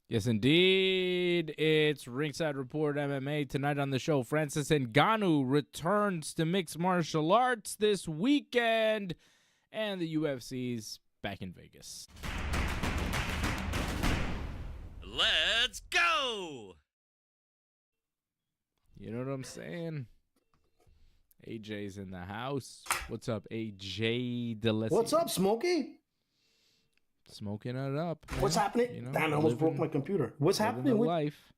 Yes, indeed. It's Ringside Report MMA. Tonight on the show, Francis Ngannou returns to mixed martial arts this weekend, and the UFC's back in Vegas. Let's go! You know what I'm saying? AJ's in the house. What's up, AJ Delessi? What's up, Smokey? Smoking it up. What's happening? You know, Damn, I almost broke my computer. What's happening with life?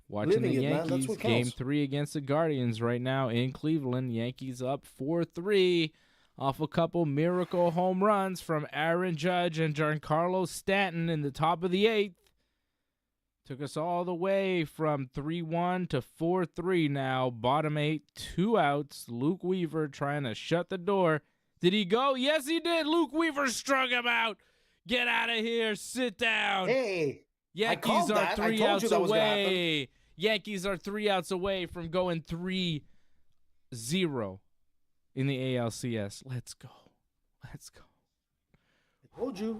Watching the Yankees man. game 3 against the Guardians right now in Cleveland. Yankees up 4-3 off a couple miracle home runs from Aaron Judge and Giancarlo Stanton in the top of the 8th. Took us all the way from 3-1 to 4-3 now. Bottom 8, 2 outs. Luke Weaver trying to shut the door. Did he go? Yes, he did. Luke Weaver strung him out. Get out of here. Sit down. Hey, Yankees are 3 outs away. Yankees are 3 outs away from going 3-0 in the ALCS. Let's go. Let's go.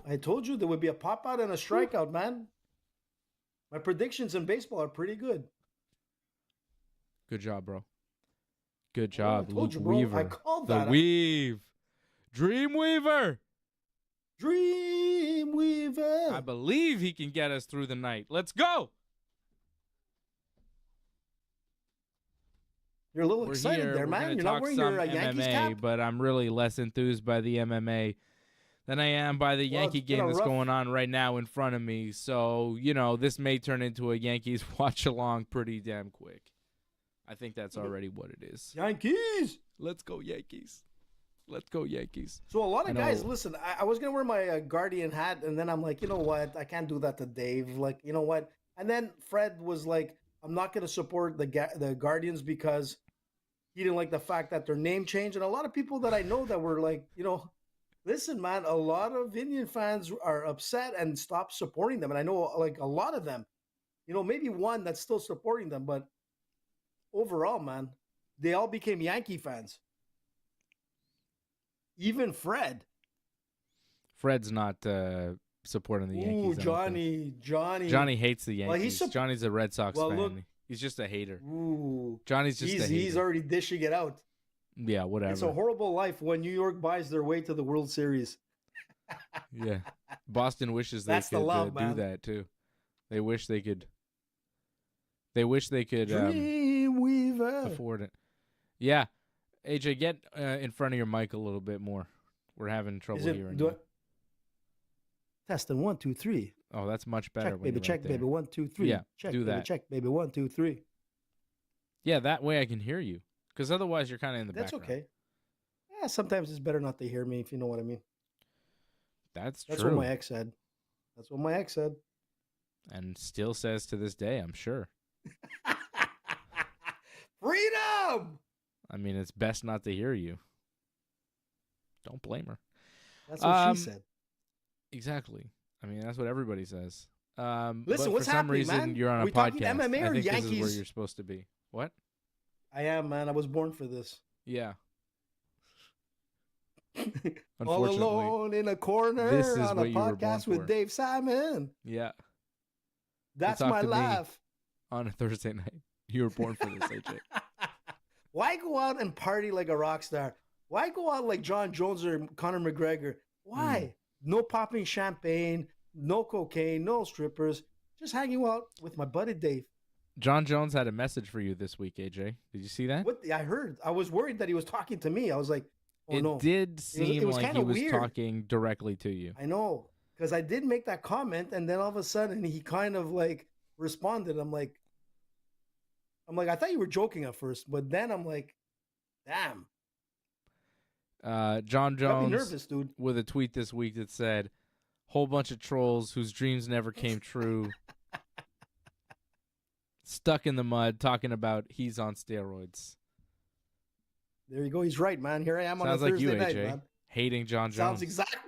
I told you there would be a pop out and a strikeout, man. My predictions in baseball are pretty good. Good job, bro. Good job, Luke you, bro. Weaver. I called the that. Weave. Dreamweaver. Dreamweaver. I believe he can get us through the night. Let's go. You're a little excited there, man. You're not wearing your Yankees cap? But I'm really less enthused by the MMA than I am by the Yankee game that's going on right now in front of me. So, you know, this may turn into a Yankees watch-along pretty damn quick. I think that's already what it is. Yankees! Let's go, Yankees. Let's go, Yankees. So a lot of guys, listen, I was going to wear my Guardian hat, and then I'm like, you know what? I can't do that to Dave. Like, you know what? And then Fred was like, I'm not going to support the Guardians because he didn't like the fact that their name changed. And a lot of people that I know that were like, you know, listen, man, a lot of Indian fans are upset and stopped supporting them. And I know like a lot of them, you know, maybe one that's still supporting them. But overall, man, they all became Yankee fans. Even Fred. Fred's not supporting the Yankees. Johnny hates the Yankees. Johnny's a Red Sox fan. Look, he's just a hater. Johnny's just a hater. He's already dishing it out. Yeah, whatever. It's a horrible life when New York buys their way to the World Series. Yeah. Boston wishes they could do that, too. They wish they could They wish they could Dreamweaver. afford it. Yeah. AJ, get in front of your mic a little bit more. We're having trouble hearing you. Testing 1, 2, 3. Oh, that's much better. Check, when baby. you're Check, right there. baby. 1, 2, 3. Yeah, check, do baby. that. Check, baby. 1, 2, 3. Yeah, that way I can hear you. Because otherwise you're kind of in the That's background. okay. Yeah, sometimes it's better not to hear me, if you know what I mean. That's That's true. what my ex said. That's what my ex said. And still says to this day, I'm sure. Freedom! I mean, it's best not to hear you. Don't blame her. That's what she said. Exactly. I mean, that's what everybody says. Listen, but what's for some happening, reason, man? you're on a We talking podcast. MMA I or think this is where Yankees? you're supposed to be. What? I am, man. I was born for this. Yeah. All Unfortunately, alone in a corner this is on a what you were born podcast for. with Dave Simon. Yeah. That's talk my to me. life. On a Thursday night. You were born for this, AJ. Why go out and party like a rock star? Why go out like John Jones or Conor McGregor? Why? No popping champagne, no cocaine, no strippers. Just hanging out with my buddy Dave. John Jones had a message for you this week, AJ. Did you see that? What I heard. I was worried that he was talking to me. I was like, oh it no. did seem it was like kinda he was weird. talking directly to you. I know. Because I did make that comment, and then all of a sudden he kind of like responded. I'm like, I thought you were joking at first, but then I'm like, damn. John Got me Jones nervous, dude. with a tweet this week that said, whole bunch of trolls whose dreams never came true. Stuck in the mud talking about he's on steroids. There you go. He's right, man. Here I am Sounds on a like Thursday you, night, AJ. man. Hating John Jones. Sounds exactly.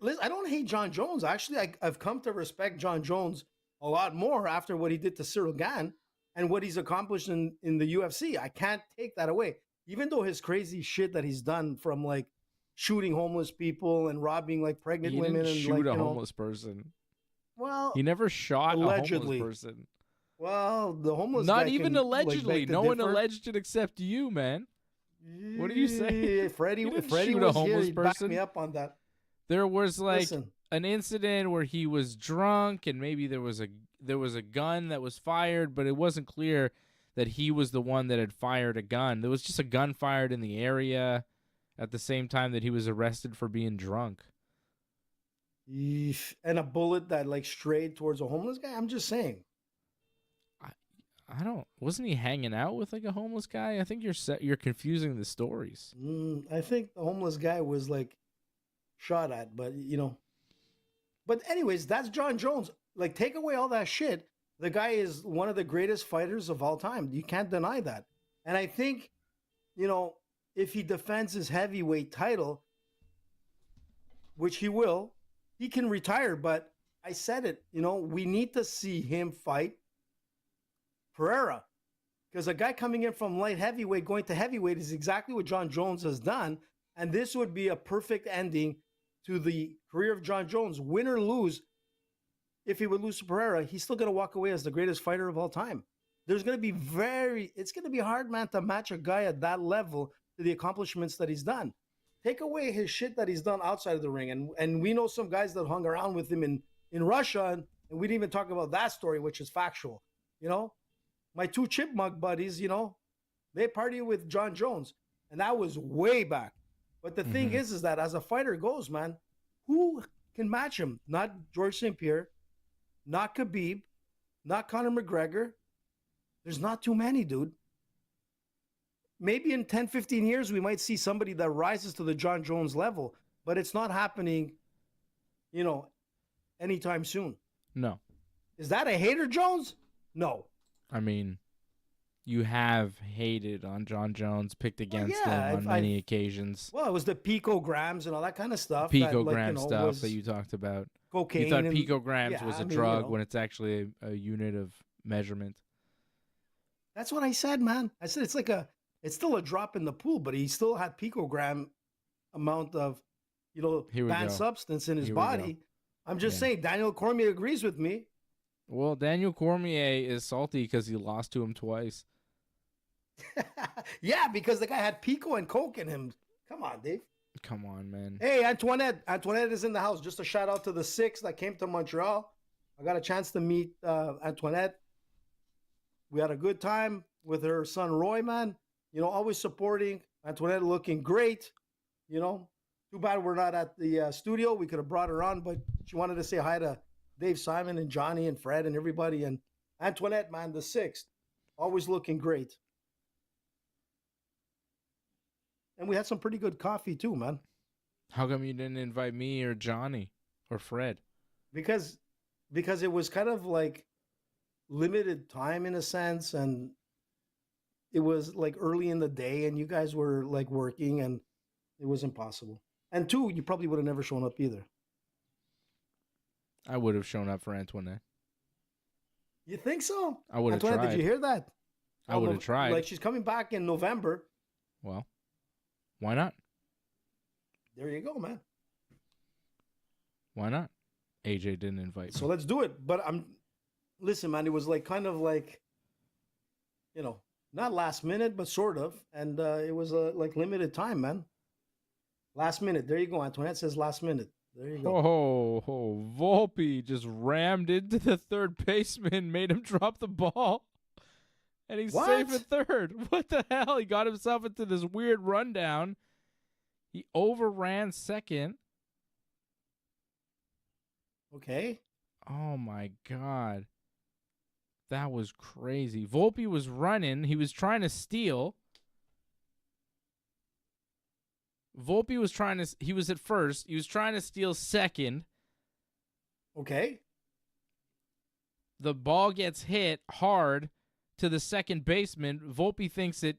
Listen, I don't hate John Jones. Actually, I've come to respect John Jones a lot more after what he did to Cyril Gane and what he's accomplished in the UFC. I can't take that away. Even though his crazy shit that he's done, from like shooting homeless people and robbing like pregnant He women didn't and shoot like, a you know, homeless person. well, He never shot allegedly. a homeless person. well, the homeless Not guy even can, allegedly. Like, No one alleged it except you, man. What are you saying? Freddie, He didn't Freddie shoot a was here. homeless He'd back person. me up on that. There was like Listen, an incident where he was drunk and maybe there was a gun that was fired, but it wasn't clear that he was the one that had fired a gun. There was just a gun fired in the area at the same time that he was arrested for being drunk. and a bullet that like strayed towards a homeless guy. I'm just saying. I don't. Wasn't he hanging out with like a homeless guy? I think you're confusing the stories. I think the homeless guy was like shot at, but you know. But anyways, that's John Jones. Like, take away all that shit. The guy is one of the greatest fighters of all time. You can't deny that. And I think, you know, if he defends his heavyweight title, which he will, he can retire. But I said it, you know, we need to see him fight Pereira. Because a guy coming in from light heavyweight going to heavyweight is exactly what John Jones has done. And this would be a perfect ending to the career of John Jones. Win or lose, if he would lose to Pereira, he's still going to walk away as the greatest fighter of all time. It's going to be hard, man, to match a guy at that level to the accomplishments that he's done. Take away his shit that he's done outside of the ring. And we know some guys that hung around with him in Russia, and we didn't even talk about that story, which is factual. You know, my two chipmunk buddies, you know, they party with John Jones, and that was way back. But the thing is that as a fighter goes, man, who can match him? Not George St. Pierre, not Khabib, not Conor McGregor. There's not too many, dude. Maybe in 10, 15 years, we might see somebody that rises to the John Jones level, but it's not happening, you know, anytime soon. No. Is that a hater, Jones? No. I mean, you have hated on John Jones, picked against him on many occasions. Well, it was the picograms and all that kind of stuff. Picogram stuff that you talked about. Cocaine. You thought picograms was a drug, you know, when it's actually a unit of measurement. That's what I said, man. I said it's still a drop in the pool, but he still had picogram amount of, you know, banned substance in his body. I'm just saying, Daniel Cormier agrees with me. Well, Daniel Cormier is salty because he lost to him twice. Yeah, because the guy had pico and coke in him. Come on, Dave. Come on, man. Hey, Antoinette. Antoinette is in the house. Just a shout out to the 6 that came to Montreal. I got a chance to meet Antoinette. We had a good time with her son Roy, man. Always supporting. Antoinette looking great. Too bad we're not at the studio. We could have brought her on, but she wanted to say hi to Dave Simon and Johnny and Fred and everybody. And Antoinette, man, the 6th, always looking great. And we had some pretty good coffee too, man. How come you didn't invite me or Johnny or Fred? Because it was kind of like limited time in a sense, and it was like early in the day, and you guys were like working, and it was impossible. And 2, you probably would have never shown up either. I would have shown up for Antoinette. You think so? I would have Antoinette, tried. did you hear that? I would have tried. Like, she's coming back in November. Well, why not? There you go, man. Why not? AJ didn't invite me. So let's do it. But listen, man, it was like kind of like, not last minute, but sort of. And it was like limited time, man. Last minute. There you go. Antoinette says last minute. There you go. Volpe just rammed into the third baseman, made him drop the ball. And he's safe at third. What the hell? He got himself into this weird rundown. He overran second. Okay. Oh, my God. That was crazy. Volpe was running. He was trying to steal. Volpe was he was at first. He was trying to steal second. Okay. The ball gets hit hard to the second baseman. Volpe thinks it,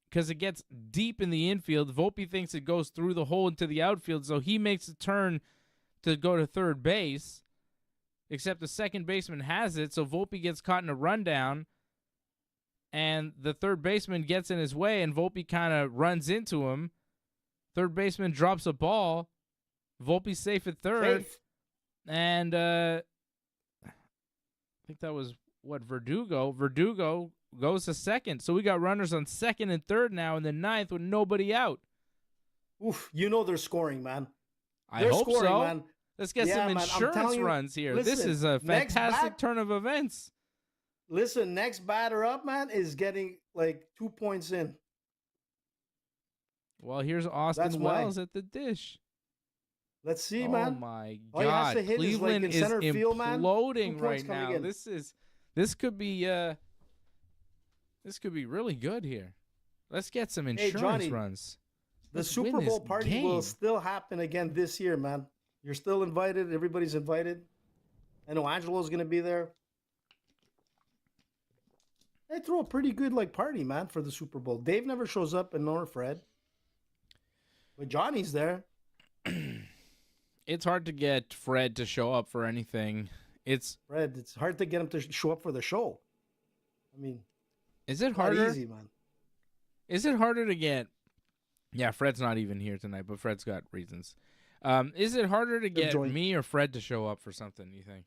because it gets deep in the infield, Volpe thinks it goes through the hole into the outfield, so he makes a turn to go to third base, except the second baseman has it, so Volpe gets caught in a rundown, and the third baseman gets in his way, and Volpe kind of runs into him. Third baseman drops a ball. Volpe's safe at third. And I think that was, Verdugo. Verdugo goes to second. So we got runners on second and third now in the ninth with nobody out. Oof, they're scoring, man. They're hope scoring, so. Man. Let's get some insurance runs here. Listen, this is a fantastic turn of events. Listen, next batter up, man, is getting like 2 points in. Well, here's Austin Wells at the dish. Let's see, man. Oh my All he has God! to hit Cleveland is, like, in center field, man. Imploding right now. In. This could be really good here. Let's get some insurance Johnny, runs. The Super Bowl party will still happen again this year, man. You're still invited. Everybody's invited. I know Angelo's going to be there. They throw a pretty good party, man, for the Super Bowl. Dave never shows up, and nor Fred. But Johnny's there. It's hard to get Fred to show up for anything. It's hard to get him to show up for the show. I mean, is it harder? Not easy, man. Is it harder to get? Yeah, Fred's not even here tonight, but Fred's got reasons. Is it harder to get me or Fred to show up for something, you think?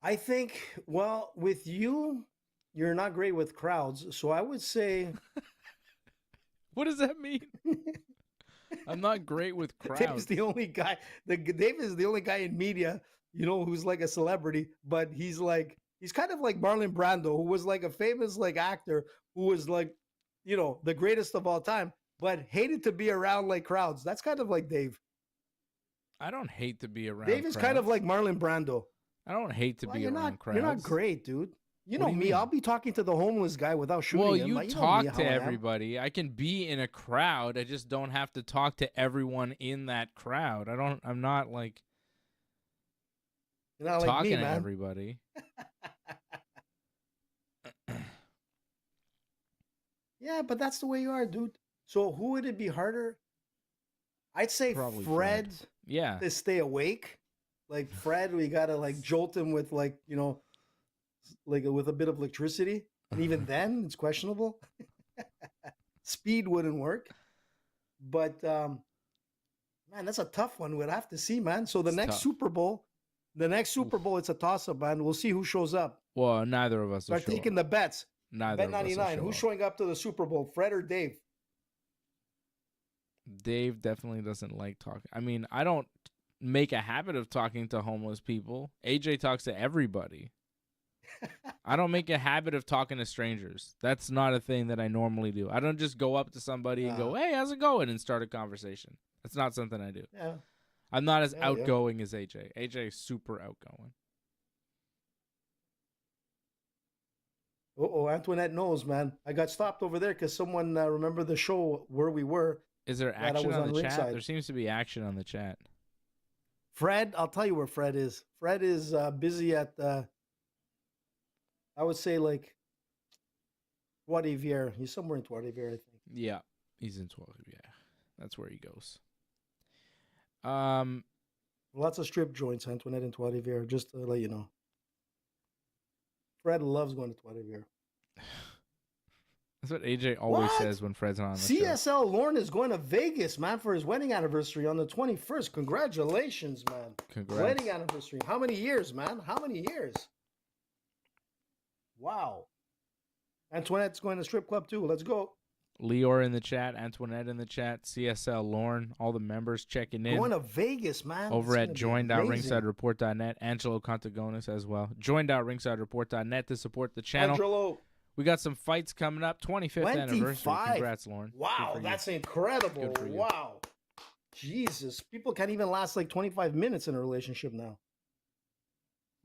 I think, well, with you, you're not great with crowds, so I would say... What does that mean? I'm not great with crowds. Dave's the only guy. Dave is the only guy in media, who's like a celebrity, but he's kind of like Marlon Brando, who was like a famous actor who was the greatest of all time, but hated to be around crowds. That's kind of like Dave. I don't hate to be around Dave is kind of like Marlon Brando. I don't hate to be around crowds. You're not great, dude. You know me. I'll be talking to the homeless guy without shooting him. Well, you talk to everybody. I can be in a crowd. I just don't have to talk to everyone in that crowd. I'm not like You're not talking like me, to man. everybody. Yeah, but that's the way you are, dude. So who would it be harder? I'd say Probably Fred. Yeah. To stay awake. Fred, we gotta jolt him with with a bit of electricity. And even then, it's questionable. Speed wouldn't work. But man, that's a tough one. We'd have to see, man. So the next Super Bowl, it's a toss-up, man. We'll see who shows up. Well, neither of us will Start taking the bets. Neither Bet of us 99. Who's showing up to the Super Bowl, Fred or Dave? Dave definitely doesn't like talking. I mean, I don't make a habit of talking to homeless people. AJ talks to everybody. I don't make a habit of talking to strangers. That's not a thing that I normally do. I don't just go up to somebody and go, "Hey, how's it going?" and start a conversation. That's not something I do. Yeah. I'm not as outgoing as AJ. AJ is super outgoing. Oh, Antoinette knows, man. I got stopped over there because someone remember the show where we were. Is there action on the chat? There seems to be action on the chat. Fred, I'll tell you where Fred is. Fred is busy at, I would say, like, Trois-Rivières. He's somewhere in Trois-Rivières, I think. Yeah, he's in Trois-Rivières. That's where he goes. Lots of strip joints, Antoinette and Trois-Rivières, just to let you know. Fred loves going to Trois-Rivières. That's what AJ always says when Fred's on the show. CSL Lorne is going to Vegas, man, for his wedding anniversary on the 21st. Congratulations, man. Congrats. Wedding anniversary. How many years, man? How many years? Wow. Antoinette's going to strip club too. Let's go. Leor in the chat, Antoinette in the chat, CSL Lorne, all the members checking in. Going to Vegas, man. Over at join.ringsidereport.net. Angelo Contagonis as well. Join.ringsidereport.net to support the channel. Angelo. We got some fights coming up. 25th anniversary. Congrats, Lauren. Wow, that's incredible. Wow. Jesus. People can't even last like 25 minutes in a relationship now.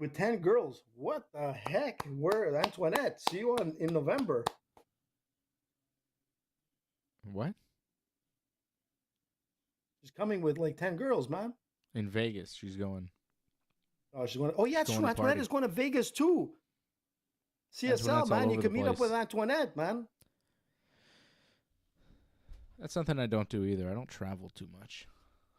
With 10 girls. What the heck? Where, Antoinette? See you in November. What? She's coming with like 10 girls, man. In Vegas, she's going. Oh, she's going. Oh, yeah, it's true. Antoinette is going to Vegas too. CSL, man, you can meet up with Antoinette, man. That's something I don't do either. I don't travel too much.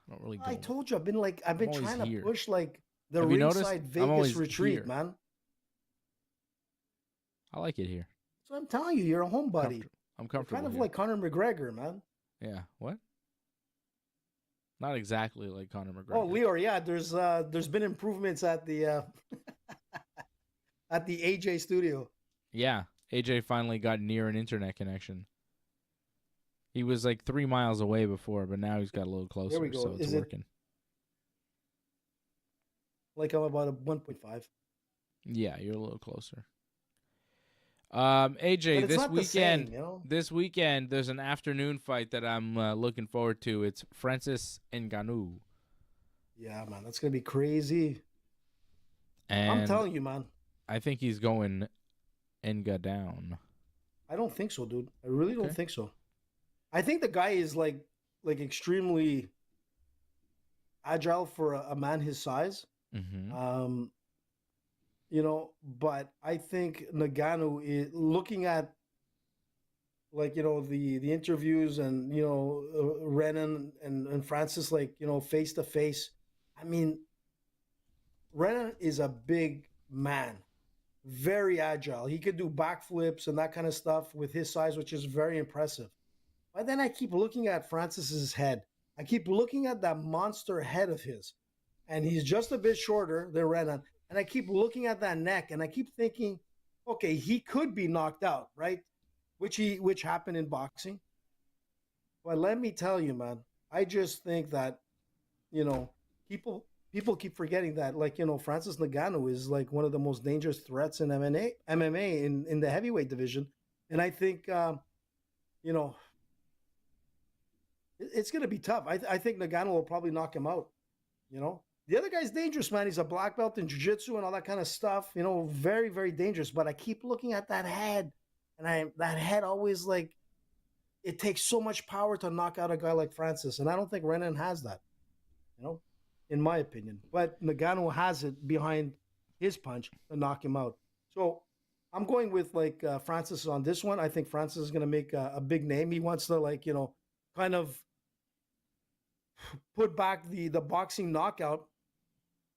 I don't really go. I told you, I've been trying to push like the Ringside Vegas retreat, man. I like it here. So I'm telling you, you're a homebody. I'm comfortable. You're kind of like Conor McGregor, man. Yeah. What? Not exactly like Conor McGregor. Oh, Leor, yeah. There's been improvements at the at the AJ studio. Yeah, AJ finally got near an internet connection. He was like 3 miles away before, but now he's got a little closer, there we go. So it's working. Like I'm about a 1.5. Yeah, you're a little closer. AJ, this weekend, there's an afternoon fight that I'm looking forward to. It's Francis Ngannou. Yeah, man, that's gonna be crazy. And I'm telling you, man. I think he's going Nga down. I don't think so, dude. I really don't think so. I think the guy is like extremely agile for a man his size. Mm-hmm. You know, but I think Ngannou is looking at like, you know, the interviews and, you know, Renan and Francis, like, you know, face to face. I mean, Renan is a big man. Very agile. He could do backflips and that kind of stuff with his size, which is very impressive. But then I keep looking at Francis's head. I keep looking at that monster head of his. And he's just a bit shorter than Renan. And I keep looking at that neck and I keep thinking, okay, he could be knocked out, right? Which happened in boxing. But let me tell you, man, I just think that, you know, people keep forgetting that, like, you know, Francis Ngannou is like one of the most dangerous threats in MMA in the heavyweight division. And I think, you know, it's going to be tough. I think Ngannou will probably knock him out, you know. The other guy's dangerous, man. He's a black belt in jiu-jitsu and all that kind of stuff, you know, very, very dangerous. But I keep looking at that head, and that head always, like, it takes so much power to knock out a guy like Francis. And I don't think Renan has that, you know, in my opinion. But Ngannou has it behind his punch to knock him out. So I'm going with, like, Francis on this one. I think Francis is going to make a big name. He wants to, like, you know, kind of put back the boxing knockout,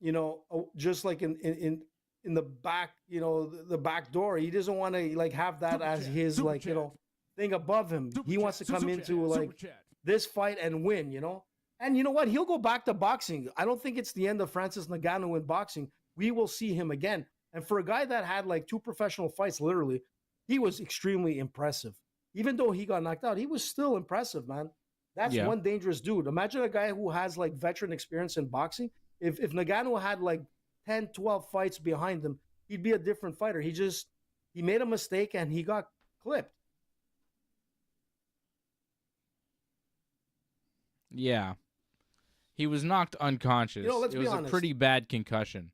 you know, just like in the back, you know, the back door. He doesn't want to, like, have that as his, like, you know, thing above him. He wants to come into, like, this fight and win, you know. And you know what? He'll go back to boxing. I don't think it's the end of Francis Ngannou in boxing. We will see him again. And for a guy that had, like, 2 professional fights, literally, he was extremely impressive. Even though he got knocked out, he was still impressive, man. That's one dangerous dude. Imagine a guy who has, like, veteran experience in boxing. If Ngannou had, like, 10, 12 fights behind him, he'd be a different fighter. He just he made a mistake and he got clipped. Yeah. He was knocked unconscious. Let's It be was a honest. pretty bad concussion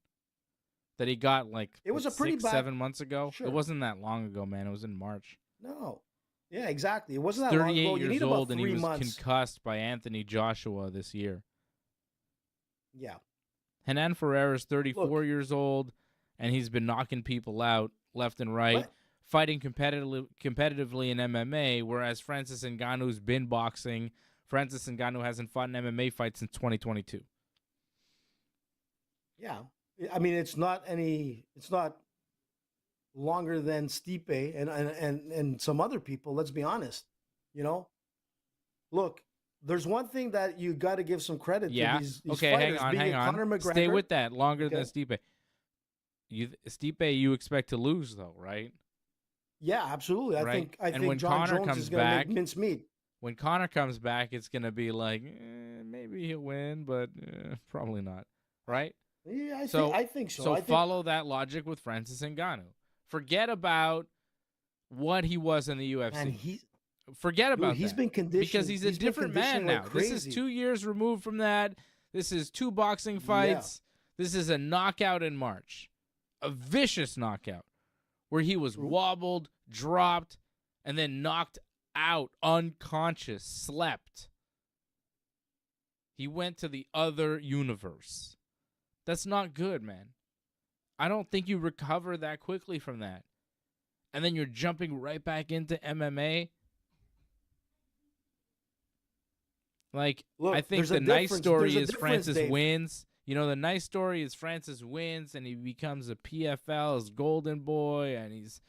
that he got like It was a pretty 7 months ago. Sure. It wasn't that long ago, man. It was in March. No. Yeah, exactly. It wasn't that long 38 ago. You years need old, about and he 3 was months. concussed by Anthony Joshua this year. Yeah. Hernan Ferreira's 34 years old, and he's been knocking people out left and right, fighting competitively in MMA, whereas Francis Ngannou's been boxing. Francis Ngannou hasn't fought an MMA fight since 2022. Yeah. I mean, it's not longer than Stipe and some other people, let's be honest. Look, there's one thing that you got to give some credit to these okay, fighters. hang on. Conor McGregor. Stay with that longer than Stipe. Stipe, you expect to lose though, right? Yeah, absolutely. I think when John Conor Jones comes is going to back, make mincemeat. When Conor comes back, it's going to be like, maybe he'll win, but probably not, right? Yeah, I think so. So follow that logic with Francis Ngannou. Forget about what he was in the UFC. And forget about he's that. been conditioned Because he's a different man now. This is 2 years removed from that. This is 2 boxing fights. Yeah. This is a knockout in March. A vicious knockout where he was wobbled, dropped, and then knocked out, unconscious, slept. He went to the other universe. That's not good, man. I don't think you recover that quickly from that. And then you're jumping right back into MMA. Like, look, I think the nice story is Francis wins. The nice story is Francis wins and he becomes a PFL as Golden Boy and he's,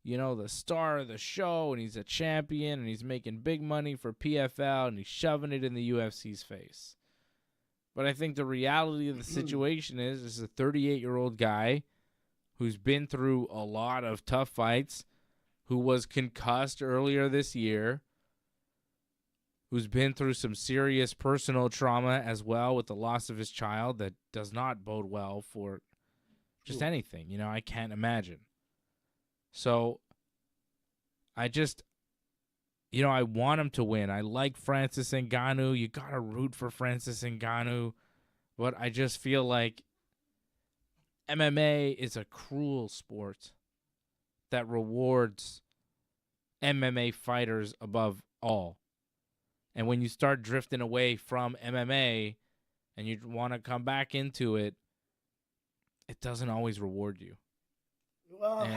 the star of the show and he's a champion and he's making big money for PFL and he's shoving it in the UFC's face. But I think the reality of the situation is this is a 38-year-old guy who's been through a lot of tough fights, who was concussed earlier this year, who's been through some serious personal trauma as well with the loss of his child that does not bode well for just anything. I can't imagine. So I just, I want him to win. I like Francis Ngannou. You got to root for Francis Ngannou. But I just feel like MMA is a cruel sport that rewards MMA fighters above all. And when you start drifting away from MMA and you want to come back into it, it doesn't always reward you. Well,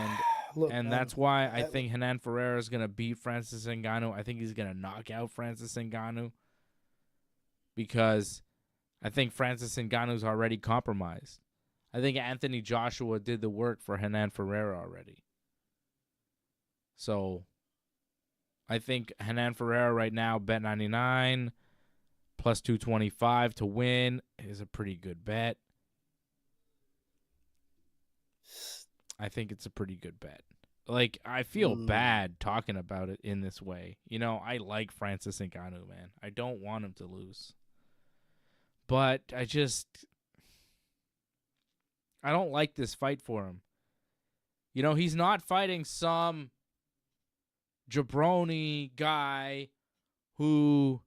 and that's why I think Hernan Ferreira is going to beat Francis Ngannou. I think he's going to knock out Francis Ngannou because I think Francis Ngannou's already compromised. I think Anthony Joshua did the work for Hernan Ferreira already. So I think Hernan Ferreira right now, bet 99, plus 225 to win is a pretty good bet. I think it's a pretty good bet. Like, I feel bad talking about it in this way. I like Francis Ngannou, man. I don't want him to lose. But I don't like this fight for him. He's not fighting some jabroni guy who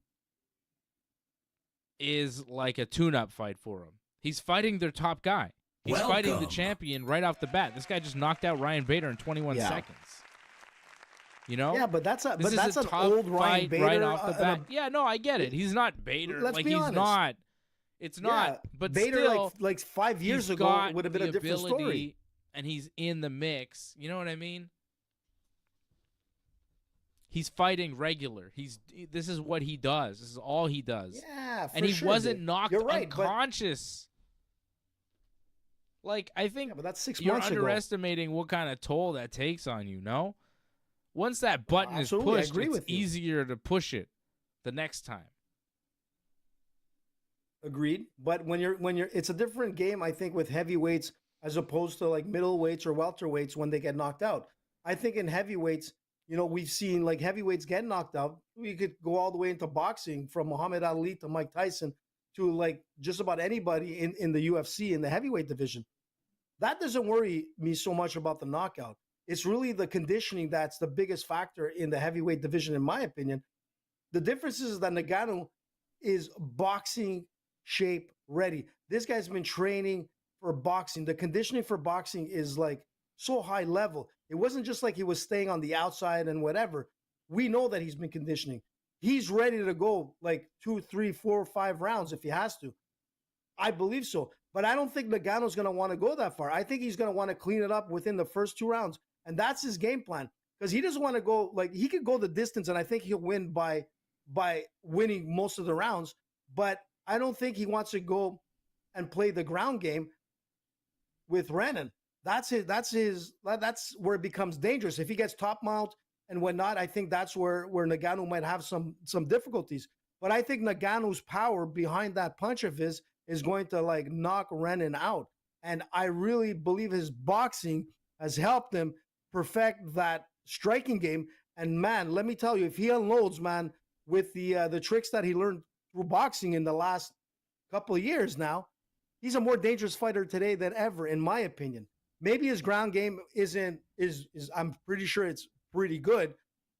is like a tune-up fight for him. He's fighting their top guy. He's fighting the champion right off the bat. This guy just knocked out Ryan Bader in 21 seconds. Yeah, but that's an old Ryan Bader right off the bat. Yeah, no, I get it. He's not Bader. Let's be he's honest. not. It's not. But Bader, still, like 5 years ago, would have been a different story. And he's in the mix. You know what I mean? He's fighting regular. This is what he does. This is all he does. Yeah, and he wasn't knocked unconscious. Like, I think but that's 6 you're months underestimating what kind of toll that takes on you, no? Once that button is pushed, it's easier to push it the next time. Agreed. But when you're it's a different game, I think, with heavyweights as opposed to like middleweights or welterweights when they get knocked out. I think in heavyweights, we've seen like heavyweights get knocked out. We could go all the way into boxing from Muhammad Ali to Mike Tyson to like just about anybody in the UFC in the heavyweight division. That doesn't worry me so much about the knockout. It's really the conditioning that's the biggest factor in the heavyweight division, in my opinion. The difference is that Ngannou is boxing shape ready. This guy's been training for boxing. The conditioning for boxing is like so high level. It wasn't just like he was staying on the outside and whatever. We know that he's been conditioning. He's ready to go like 2, 3, 4, 5 rounds if he has to. I believe so. But I don't think Nagano's going to want to go that far. I think he's going to want to clean it up within the first 2 rounds. And that's his game plan. Because he doesn't want to go, like, he could go the distance, and I think he'll win by winning most of the rounds. But I don't think he wants to go and play the ground game with Renan. That's where it becomes dangerous. If he gets top mount and whatnot, I think that's where Ngannou might have some difficulties. But I think Nagano's power behind that punch of his is going to like knock Renan out. And I really believe his boxing has helped him perfect that striking game. And man, let me tell you, if he unloads, man, with the tricks that he learned through boxing in the last couple of years now, he's a more dangerous fighter today than ever, in my opinion. Maybe his ground game is I'm pretty sure it's pretty good,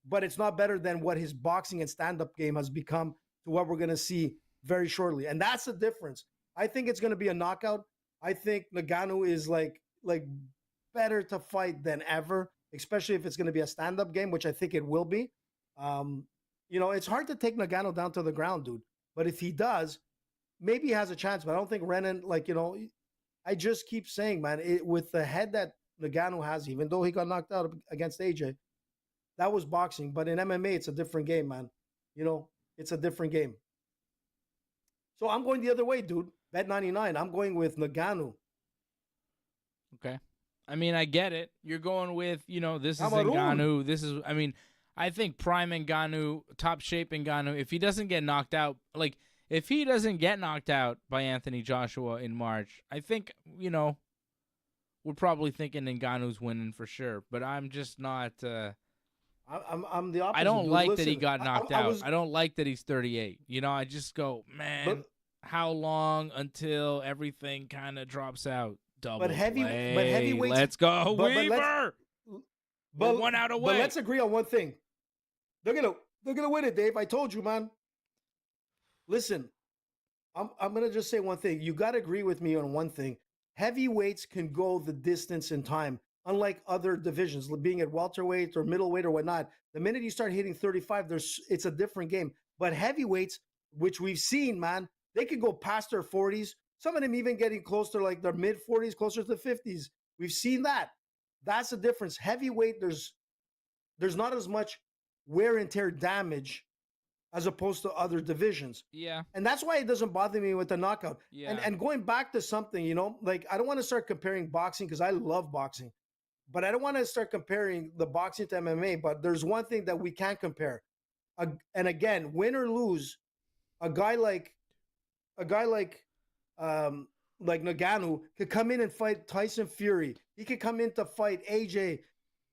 but it's not better than what his boxing and stand-up game has become to what we're going to see very shortly. And that's the difference. I think it's going to be a knockout. I think Ngannou is like better to fight than ever, especially if it's going to be a stand-up game, which I think it will be. It's hard to take Ngannou down to the ground, dude. But if he does, maybe he has a chance. But I don't think Renan, I just keep saying, man, with the head that Ngannou has, even though he got knocked out against AJ, that was boxing. But in MMA, it's a different game, man. It's a different game. So I'm going the other way, dude. Bet 99. I'm going with Ngannou. Okay. I mean, I get it. You're going with, this is Ngannou. This is, I think prime Ngannou, top shape Ngannou, if he doesn't get knocked out, if he doesn't get knocked out by Anthony Joshua in March, I think, we're probably thinking Ngannou's winning for sure. But I'm just not. I'm the opposite. I don't like Listen, that he got knocked out. I don't like that he's 38. I just go, man, how long until everything kind of drops out? But heavyweight. Let's go, Weaver. But 1 out away. But let's agree on one thing. They're gonna win it, Dave. I told you, man. Listen, I'm gonna just say one thing. You gotta agree with me on one thing. Heavyweights can go the distance in time, unlike other divisions, being at welterweight or middleweight or whatnot. The minute you start hitting 35, it's a different game. But heavyweights, which we've seen, man, they could go past their 40s. Some of them even getting close to like their mid 40s, closer to the 50s. We've seen that. That's the difference. Heavyweight, there's not as much wear and tear damage as opposed to other divisions. Yeah. And that's why it doesn't bother me with the knockout. Yeah. And going back to something, I don't want to start comparing boxing because I love boxing, but I don't want to start comparing the boxing to MMA. But there's one thing that we can compare. And again, win or lose, a guy like Ngannou could come in and fight Tyson Fury. He could come in to fight AJ,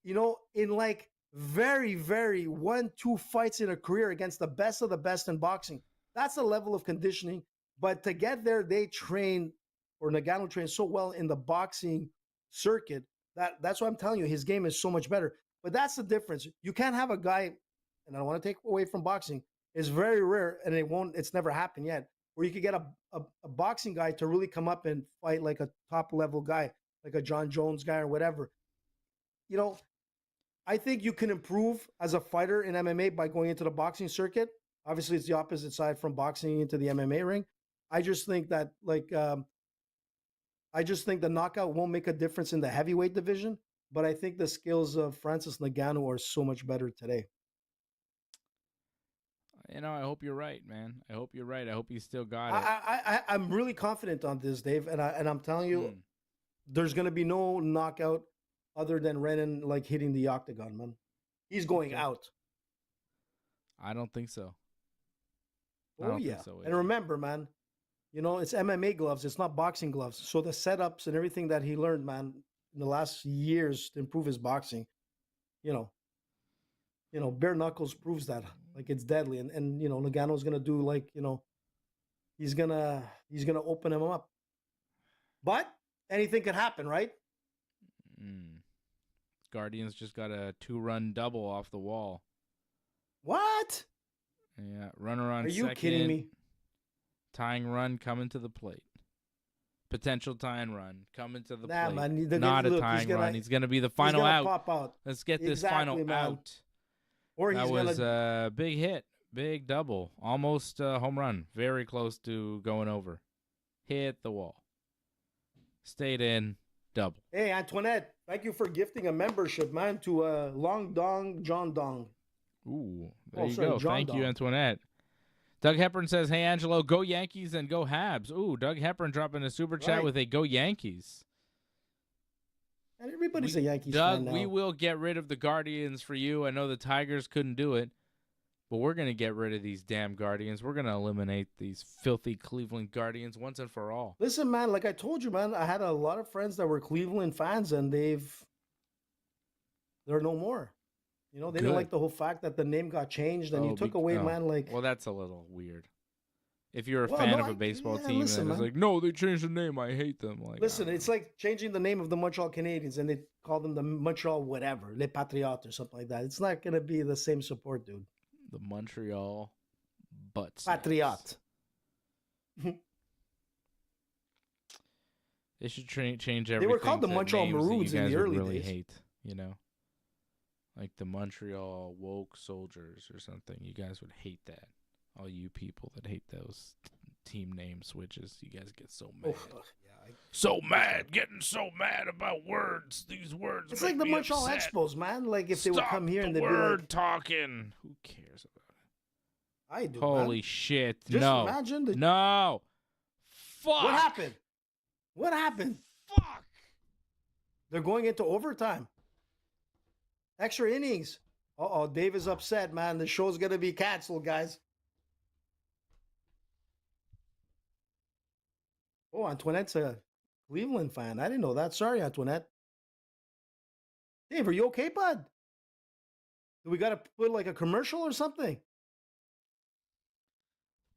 in like very, very 1-2 fights in a career against the best of the best in boxing. That's the level of conditioning. But to get there, Ngannou trains so well in the boxing circuit that's why I'm telling you, his game is so much better. But that's the difference. You can't have a guy, and I don't want to take away from boxing, it's very rare, and it's never happened yet, where you could get a boxing guy to really come up and fight like a top level guy, like a John Jones guy or whatever. I think you can improve as a fighter in MMA by going into the boxing circuit. Obviously, it's the opposite side from boxing into the MMA ring. I just think that the knockout won't make a difference in the heavyweight division, but I think the skills of Francis Ngannou are so much better today. I hope you're right, man. I hope you're right. I hope you still got it. I'm really confident on this, Dave, and I'm telling you, there's going to be no knockout other than Renan hitting the octagon, man. He's going out. I don't think so. Oh yeah, and remember, man, it's MMA gloves. It's not boxing gloves. So the setups and everything that he learned, man, in the last years to improve his boxing, bare knuckles proves that it's deadly. And Ngannou's gonna do he's gonna open him up. But anything could happen, right? Guardians just got a 2-run double off the wall. What? Yeah, runner on Are you second. kidding me? Tying run coming to the plate. Potential tying run coming to the Nah, plate. man. Not a tying run. He's going to be the final out. Pop out. Let's get this Exactly, final man. out. Or That he's was gonna. a big hit. Big double. Almost a home run. Very close to going over. Hit the wall. Stayed in. Double. Hey, Antoinette, thank you for gifting a membership, man, to Long Dong John Dong. Ooh, there you sorry, go. John Thank you, Dong. Antoinette. Doug Hepburn says, hey, Angelo, go Yankees and go Habs. Ooh, Doug Hepburn dropping a super chat Right. with a go Yankees. And everybody's a Yankees Doug, fan now. we will get rid of the Guardians for you. I know the Tigers couldn't do it, but we're going to get rid of these damn Guardians. We're going to eliminate these filthy Cleveland Guardians once and for all. Listen, man, like I told you, man, I had a lot of friends that were Cleveland fans, and they're no more. You know, they didn't Good. like the whole fact that the name got changed, and you took away, man, like. Well, that's a little weird. If you're a Well, fan no, of a baseball yeah, team listen, and it's man. like, no, they changed the name. I hate them. Like, Listen, it's like changing the name of the Montreal Canadiens, and they call them the Montreal whatever, Les Patriotes or something like that. It's not going to be the same support, dude. the Montreal Butts. Patriot. They should change everything. were called the to Montreal names that Maroons you in guys the would early really days. hate, you know? Like the Montreal Woke Soldiers or something. You guys would hate that. All you people that hate those team name switches. You guys get so mad. So mad. Getting so mad about words. These words It's make like the me Montreal upset. Expos, man. Like if they would Stop come here and the they'd be word like, talking. Who cares about it? I do, Holy man. shit. Just no. imagine the... No. Fuck. What happened? What happened? Fuck. They're going into overtime. Extra innings. Uh-oh, Dave is upset, man. The show's going to be canceled, guys. Oh, Antoinette's a Cleveland fan. I didn't know that. Sorry, Antoinette. Dave, are you okay, bud? Do we got to put like a commercial or something?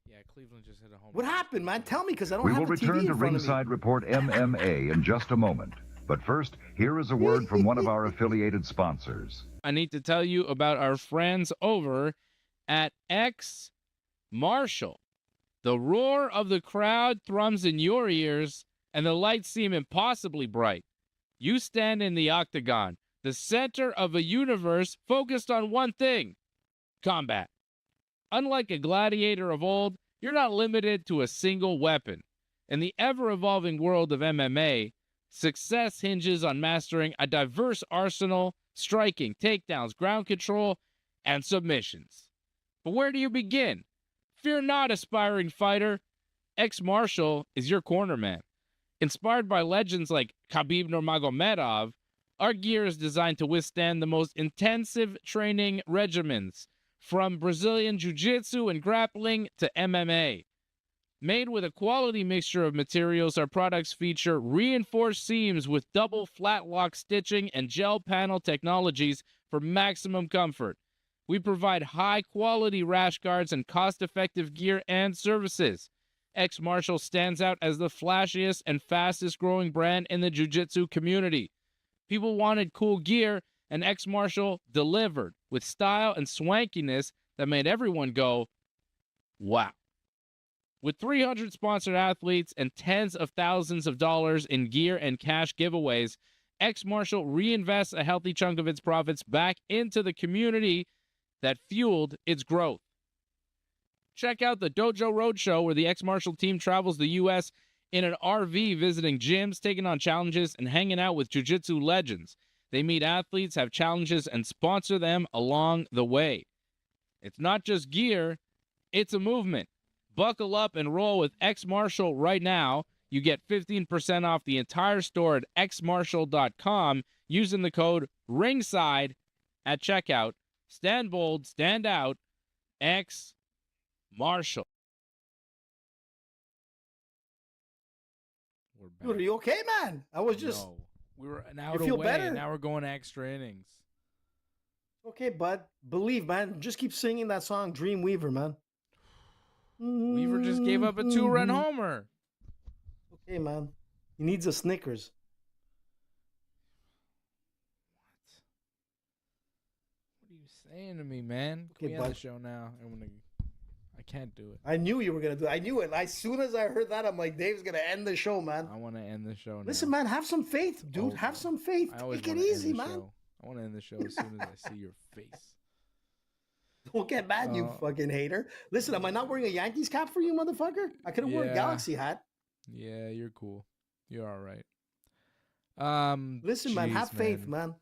Yeah, Cleveland just hit a home What run. happened, man? Tell me, because I don't We have will the TV return to in front of me. Ringside Report MMA in just a moment. But first, here is a word from one of our affiliated sponsors. I need to tell you about our friends over at X Marshall. The roar of the crowd thrums in your ears, and the lights seem impossibly bright. You stand in the octagon, the center of a universe focused on one thing: combat. Unlike a gladiator of old, you're not limited to a single weapon. In the ever-evolving world of MMA, success hinges on mastering a diverse arsenal, striking, takedowns, ground control, and submissions. But where do you begin? Fear not, aspiring fighter. X-Marshal is your corner man. Inspired by legends like Khabib Nurmagomedov, our gear is designed to withstand the most intensive training regimens, from Brazilian Jiu-Jitsu and grappling to MMA. Made with a quality mixture of materials, our products feature reinforced seams with double flat lock stitching and gel panel technologies for maximum comfort. We provide high-quality rash guards and cost-effective gear and services. X-Marshal stands out as the flashiest and fastest-growing brand in the jiu-jitsu community. People wanted cool gear, and X-Marshal delivered with style and swankiness that made everyone go, wow. With 300 sponsored athletes and tens of thousands of dollars in gear and cash giveaways, X-Marshal reinvests a healthy chunk of its profits back into the community that fueled its growth. Check out the Dojo Roadshow, where the X-Marshal team travels the U.S. in an RV, visiting gyms, taking on challenges, and hanging out with jiu-jitsu legends. They meet athletes, have challenges, and sponsor them along the way. It's not just gear, it's a movement. Buckle up and roll with X-Marshal right now. You get 15% off the entire store at xmarshal.com using the code RINGSIDE at checkout. Stand bold, stand out, X-Marshal. We're back. Dude, are you okay, man? I was just... No. We were an out You feel away, better? and now we're going extra innings. Okay, bud. Believe, man. Just keep singing that song, Dreamweaver, man. Weaver just gave up a 2-run homer. Okay, man. He needs a Snickers. you saying to me, man? Can Okay, we end the bud. show now? I can't do it. I knew you were gonna do it. I knew it. As soon as I heard that, I'm like, Dave's gonna end the show, man. I want to end the show now. Listen, man, have some faith, dude. Oh, have some faith. I always Take it wanna end easy, the man. show. I want to end the show as soon as I see your face. Don't get mad, you fucking hater. Listen, am I not wearing a Yankees cap for you, motherfucker? I could have worn a Yeah. Galaxy hat. Yeah, you're cool. You're all right. Listen, man, have faith, man.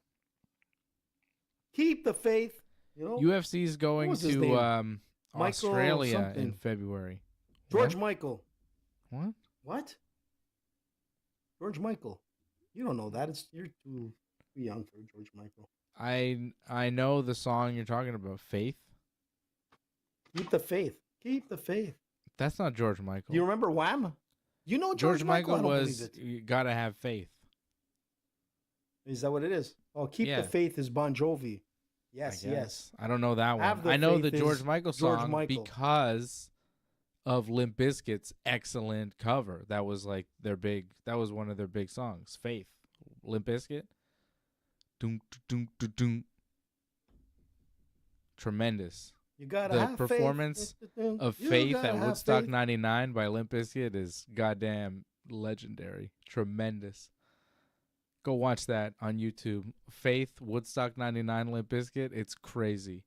Keep the faith. You know, UFC is going was his to name? Michael Australia in something. February. George What? Michael. What? What? George Michael. You don't know that. You're too young for George Michael. I know the song you're talking about, Faith. Keep the faith. Keep the faith. That's not George Michael. Do you remember Wham? You know George Michael I don't was believe it. you gotta have faith. Is that what it is? Oh, keep Yeah. the faith is Bon Jovi. Yes, I yes. guess. I don't know that Have one. the I know the faith George is Michael George song Michael. because of Limp Bizkit's excellent cover. That was like their big. That was one of their big songs. Faith, Limp Bizkit. Doom, doom, doom, doom. Tremendous. You gotta The have performance faith. Of You Faith gotta at have Woodstock faith. '99 by Limp Bizkit is goddamn legendary. Tremendous. Go watch that on YouTube. Faith, Woodstock '99, Limp Bizkit. It's crazy.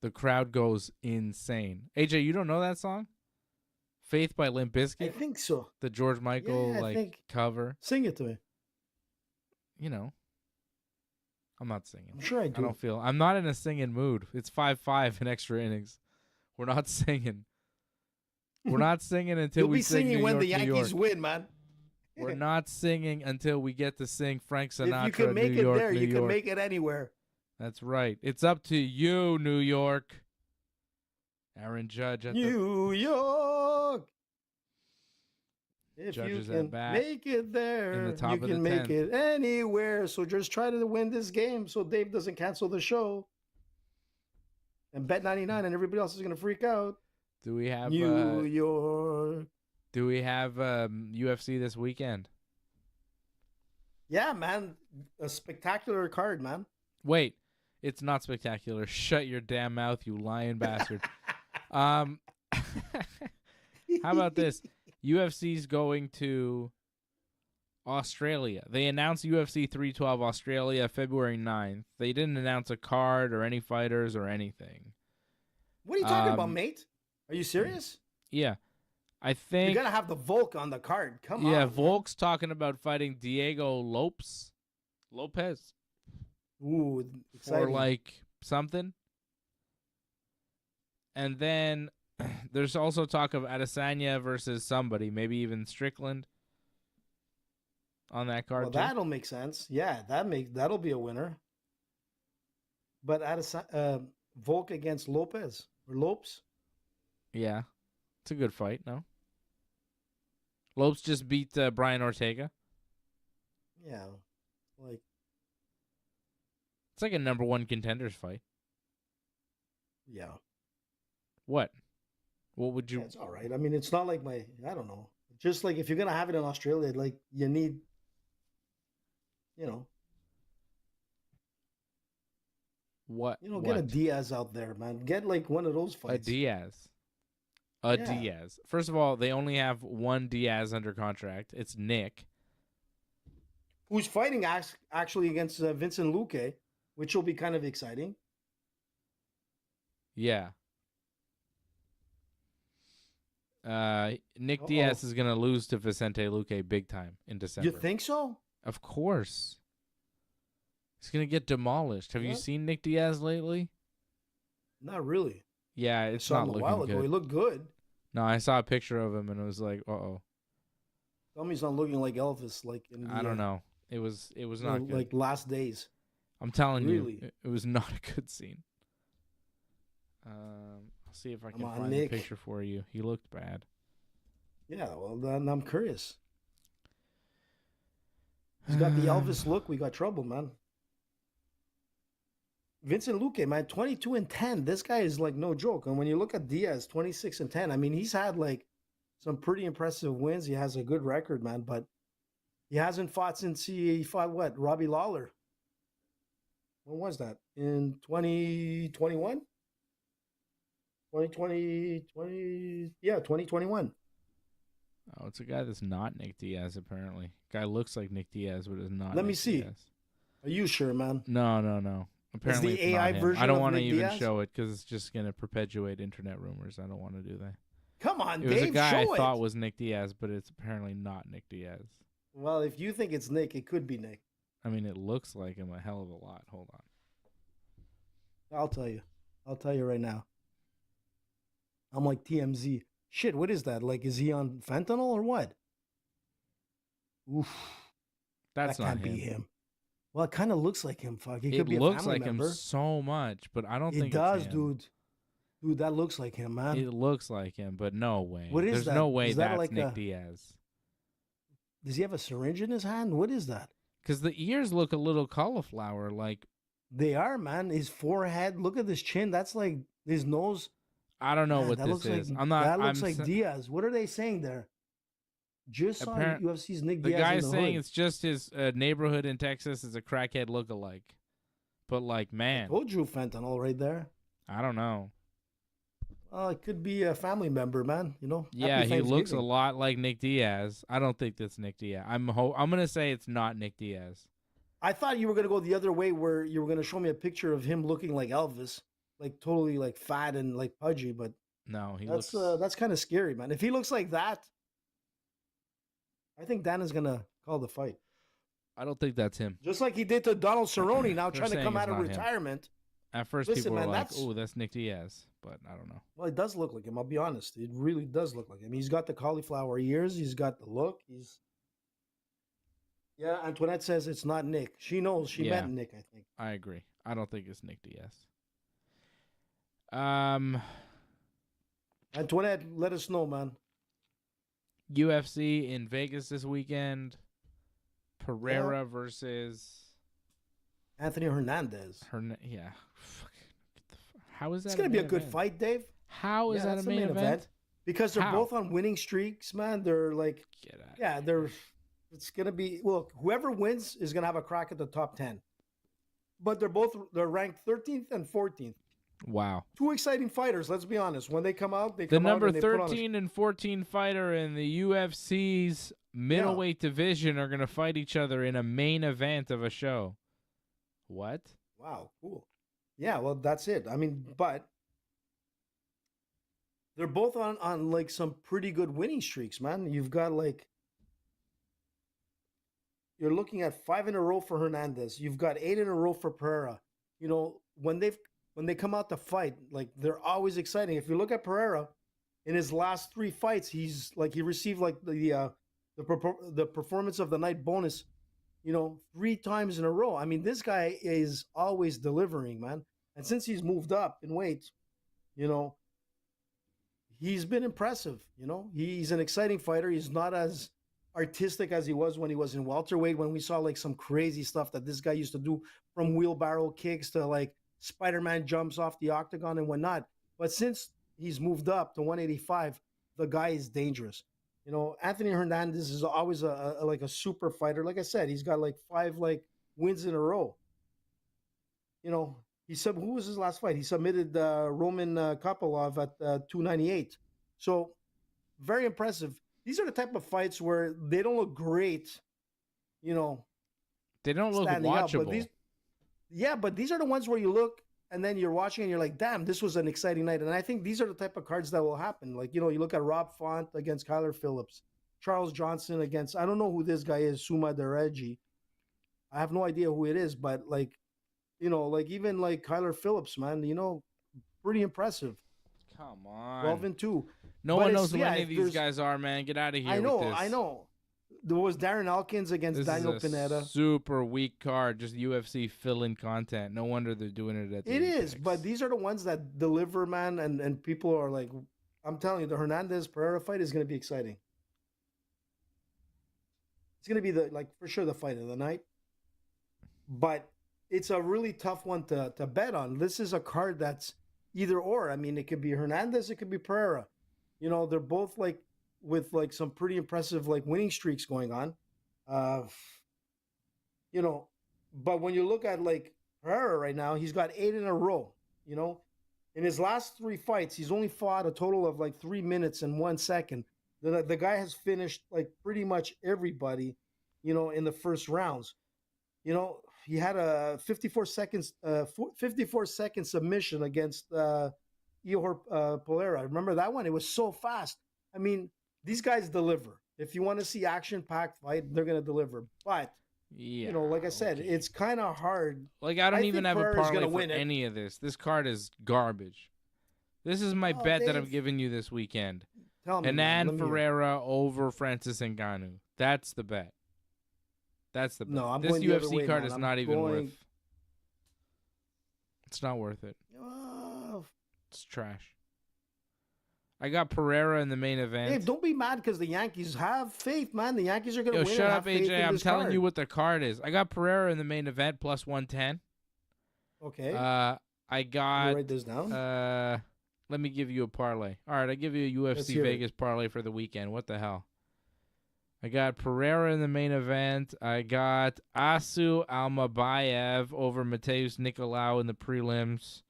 The crowd goes insane. AJ, you don't know that song? Faith by Limp I Bizkit? think so. The George Michael Yeah, I think- cover. Sing it to me. You know. I'm not singing. I'm sure I do. I'm not in a singing mood. It's 5-5 in extra innings. We're not singing. We're not singing until You'll we be sing singing New when York, the New Yankees York. win, man. We're not singing until we get to sing Frank Sinatra. If you can make New it York, there, New you York. can make it anywhere. That's right. It's up to you, New York. Aaron Judge at the New York. If Judge you is at can bat make it there, in the top you of the can make 10th. it anywhere. So just try to win this game so Dave doesn't cancel the show. And bet 99 and everybody else is going to freak out. Do we have New York. UFC this weekend? Yeah, man. A spectacular card, man. Wait, it's not spectacular. Shut your damn mouth, you lying bastard. How about this? UFC's going to Australia. They announced UFC 312 Australia February 9th. They didn't announce a card or any fighters or anything. What are you talking about, mate? Are you serious? Yeah. I You're think going to have the Volk on the card. Come on. yeah, man. Volk's talking about fighting Diego Lopez Ooh, exciting. or like something. And then there's also talk of Adesanya versus somebody, maybe even Strickland on that card Well, too. that'll make sense. Yeah, that'll be a winner. But Volk against Lopez or Lopes. Yeah. It's a good fight, no? Lopes just beat Brian Ortega. Yeah, like It's like a number one contenders fight. yeah, What? What would you... it's all right. I mean, it's not like I don't know. Just like if you're gonna have it in Australia, like you need, What? get a Diaz out there, man. Get like one of those A fights. Diaz. Yeah. Diaz. First of all, they only have one Diaz under contract. It's Nick. Who's fighting actually against Vincent Luque, which will be kind of exciting. Yeah. Nick Uh-oh. Diaz is going to lose to Vicente Luque big time in December. You think so? Of course. He's going to get demolished. Have you Yeah. seen Nick Diaz lately? Not really. Yeah, I it's saw not him a looking while good. ago. He looked good. No, I saw a picture of him and it was like, uh-oh. Tell me he's not looking like Elvis, like in the, I don't know. It was not good. like last days. I'm telling Really? you, it was not a good scene. I'll see if I can Come on, find Nick. the picture for you. He looked bad. Yeah, well, then I'm curious. He's got the Elvis look. We got trouble, man. Vincent Luque, man, 22-10. This guy is like no joke. And when you look at Diaz, 26-10, I mean, he's had like some pretty impressive wins. He has a good record, man, but he hasn't fought since he fought what? Robbie Lawler. When was that? In 2021? 2020, yeah, 2021. Oh, it's a guy that's not Nick Diaz, apparently. Guy looks like Nick Diaz, but is not Let me Nick see. Diaz. Are you sure, man? No. Apparently, the it's not AI him. version I don't of want to Nick even Diaz? show it because it's just going to perpetuate internet rumors. I don't want to do that. Come on, It was Dave, a guy show I it. thought was Nick Diaz, but it's apparently not Nick Diaz. Well, if you think it's Nick, it could be Nick. I mean, it looks like him a hell of a lot. Hold on. I'll tell you. I'll tell you right now. I'm like TMZ. Shit, what is that? Like, is he on fentanyl or what? Oof. That's that not can't him. be him. Well, it kind of looks like him. Fuck, he It could be a looks family like member. him so much, but I don't It think does, it's him. dude. Dude, that looks like him, man. It looks like him, but no way. What is There's that? no way Is that that's like Nick a- Diaz. Does he have a syringe in his hand? What is that? Because the ears look a little cauliflower. Like, They are, man. His forehead. Look at his chin. That's like his nose. I don't know Man, what that this looks is. like, I'm not. That looks I'm like sa- Diaz. What are they saying there? Just saw Apparent- UFC's Nick The Diaz. guy's in the saying hood. it's just his neighborhood in Texas is a crackhead lookalike. But like, man, Told you fentanyl right there. I don't know. It could be a family member, man. You know. Yeah, Happy he looks a Thanksgiving. lot like Nick Diaz. I don't think that's Nick Diaz. I'm gonna say it's not Nick Diaz. I thought you were gonna go the other way, where you were gonna show me a picture of him looking like Elvis, like totally like fat and like pudgy. But No, he looks. that's kind of scary, man. If he looks like that, I think Dan is gonna call the fight, I don't think that's him. just like he did to Donald Cerrone. Now They're trying to saying come it's out of not him. retirement. At first, Listen, people were man, like, that's- "Oh, that's Nick Diaz," but I don't know. Well, it does look like him. I'll be honest. It really does look like him. He's got the cauliflower ears. He's got the look. Yeah, Antoinette says it's not Nick. She knows. She Yeah. meant Nick, I think. I agree. I don't think it's Nick Diaz. Antoinette, let us know, man. UFC in Vegas this weekend. Pereira versus Anthony Hernandez. Yeah. How is that? It's going to be a main good event? fight, Dave. How is that that's a the main event? Because they're How? both on winning streaks, man. They're like, Get out. yeah, it's going to be, look, whoever wins is going to have a crack at the top 10. But they're ranked 13th and 14th. Wow. Two exciting fighters, let's be honest. When they come out, The come out number and they put on a- 13 and 14 fighter in the UFC's middleweight division are going to fight each other in a main event of a show. What? Wow, cool. Yeah, well, that's it. I mean, but they're both on like some pretty good winning streaks, man. You've got like you're looking at 5 in a row for Hernandez. You've got 8 in a row for Pereira. You know, when they come out to fight, like they're always exciting. If you look at Pereira in his last 3 fights, he received like the performance of the night bonus, 3 times in a row. I mean, this guy is always delivering, man. And since he's moved up in weight, he's been impressive. He's an exciting fighter. He's not as artistic as he was when he was in welterweight, when we saw like some crazy stuff that this guy used to do, from wheelbarrow kicks to like Spider-Man jumps off the octagon and whatnot. But since he's moved up to 185, the guy is dangerous. Anthony Hernandez is always a super fighter. Like I said, he's got like 5 like wins in a row. Who was his last fight? He submitted Roman Kopylov at 298. So very impressive. These are the type of fights where they don't look great, They don't look standing up. watchable. But these are the ones where you look and then you're watching and you're like, damn, this was an exciting night. And I think these are the type of cards that will happen. Like, you look at Rob Font against Kyler Phillips, Charles Johnson against, I don't know who this guy is, Suma Dereji. I have no idea who it is, but like, even like Kyler Phillips, man, pretty impressive. Come on. 12 and 2. No But one it's- knows who yeah, any of these there's- guys are, man. Get out of here I know, with this. I know. There was Darren Elkins against This Daniel is a Pineda. super weak card, just UFC fill-in content. No wonder they're doing it at the It is, Apex. but these are the ones that deliver, man, and people are like, I'm telling you, the Hernandez Pereira fight is going to be exciting. It's going to be for sure the fight of the night. But it's a really tough one to bet on. This is a card that's either or. I mean, it could be Hernandez, it could be Pereira. They're both like with like some pretty impressive like winning streaks going on. But when you look at like Pereira right now, he's got 8 in a row. You know, in his last 3 fights, he's only fought a total of like 3 minutes and 1 second. The guy has finished like pretty much everybody, you know, in the first rounds. You know, he had a 54-second submission against Pereira. Remember that one? It was so fast. I mean, these guys deliver. If you want to see action-packed fight, they're going to deliver. But Yeah, you know, like I said, it's kind of hard. Like, I don't even have Pereira's a parlay gonna for win it. any of this. This card is garbage. This is my bet that I'm Dave, giving you this weekend. tell me, man, Hernan let me hear. Pereira over Francis Ngannou. That's the bet. That's the bet. No, I'm this going the other UFC way, card man. is I'm not even going- worth. It's not worth it. Uh, It's trash. I got Pereira in the main event. Dave, don't be mad because the Yankees have faith, man. The Yankees are going to Yo, win. shut and up, have faith AJ. in I'm this telling card. you what the card is. I got Pereira in the main event plus 110. Okay, I Let me got. write this down. Let me give you a parlay. All right, I give you a Let's UFC hear it. Vegas parlay for the weekend. What the hell? I got Pereira in the main event. I got Asu Almabayev over Mateus Nicolau in the prelims.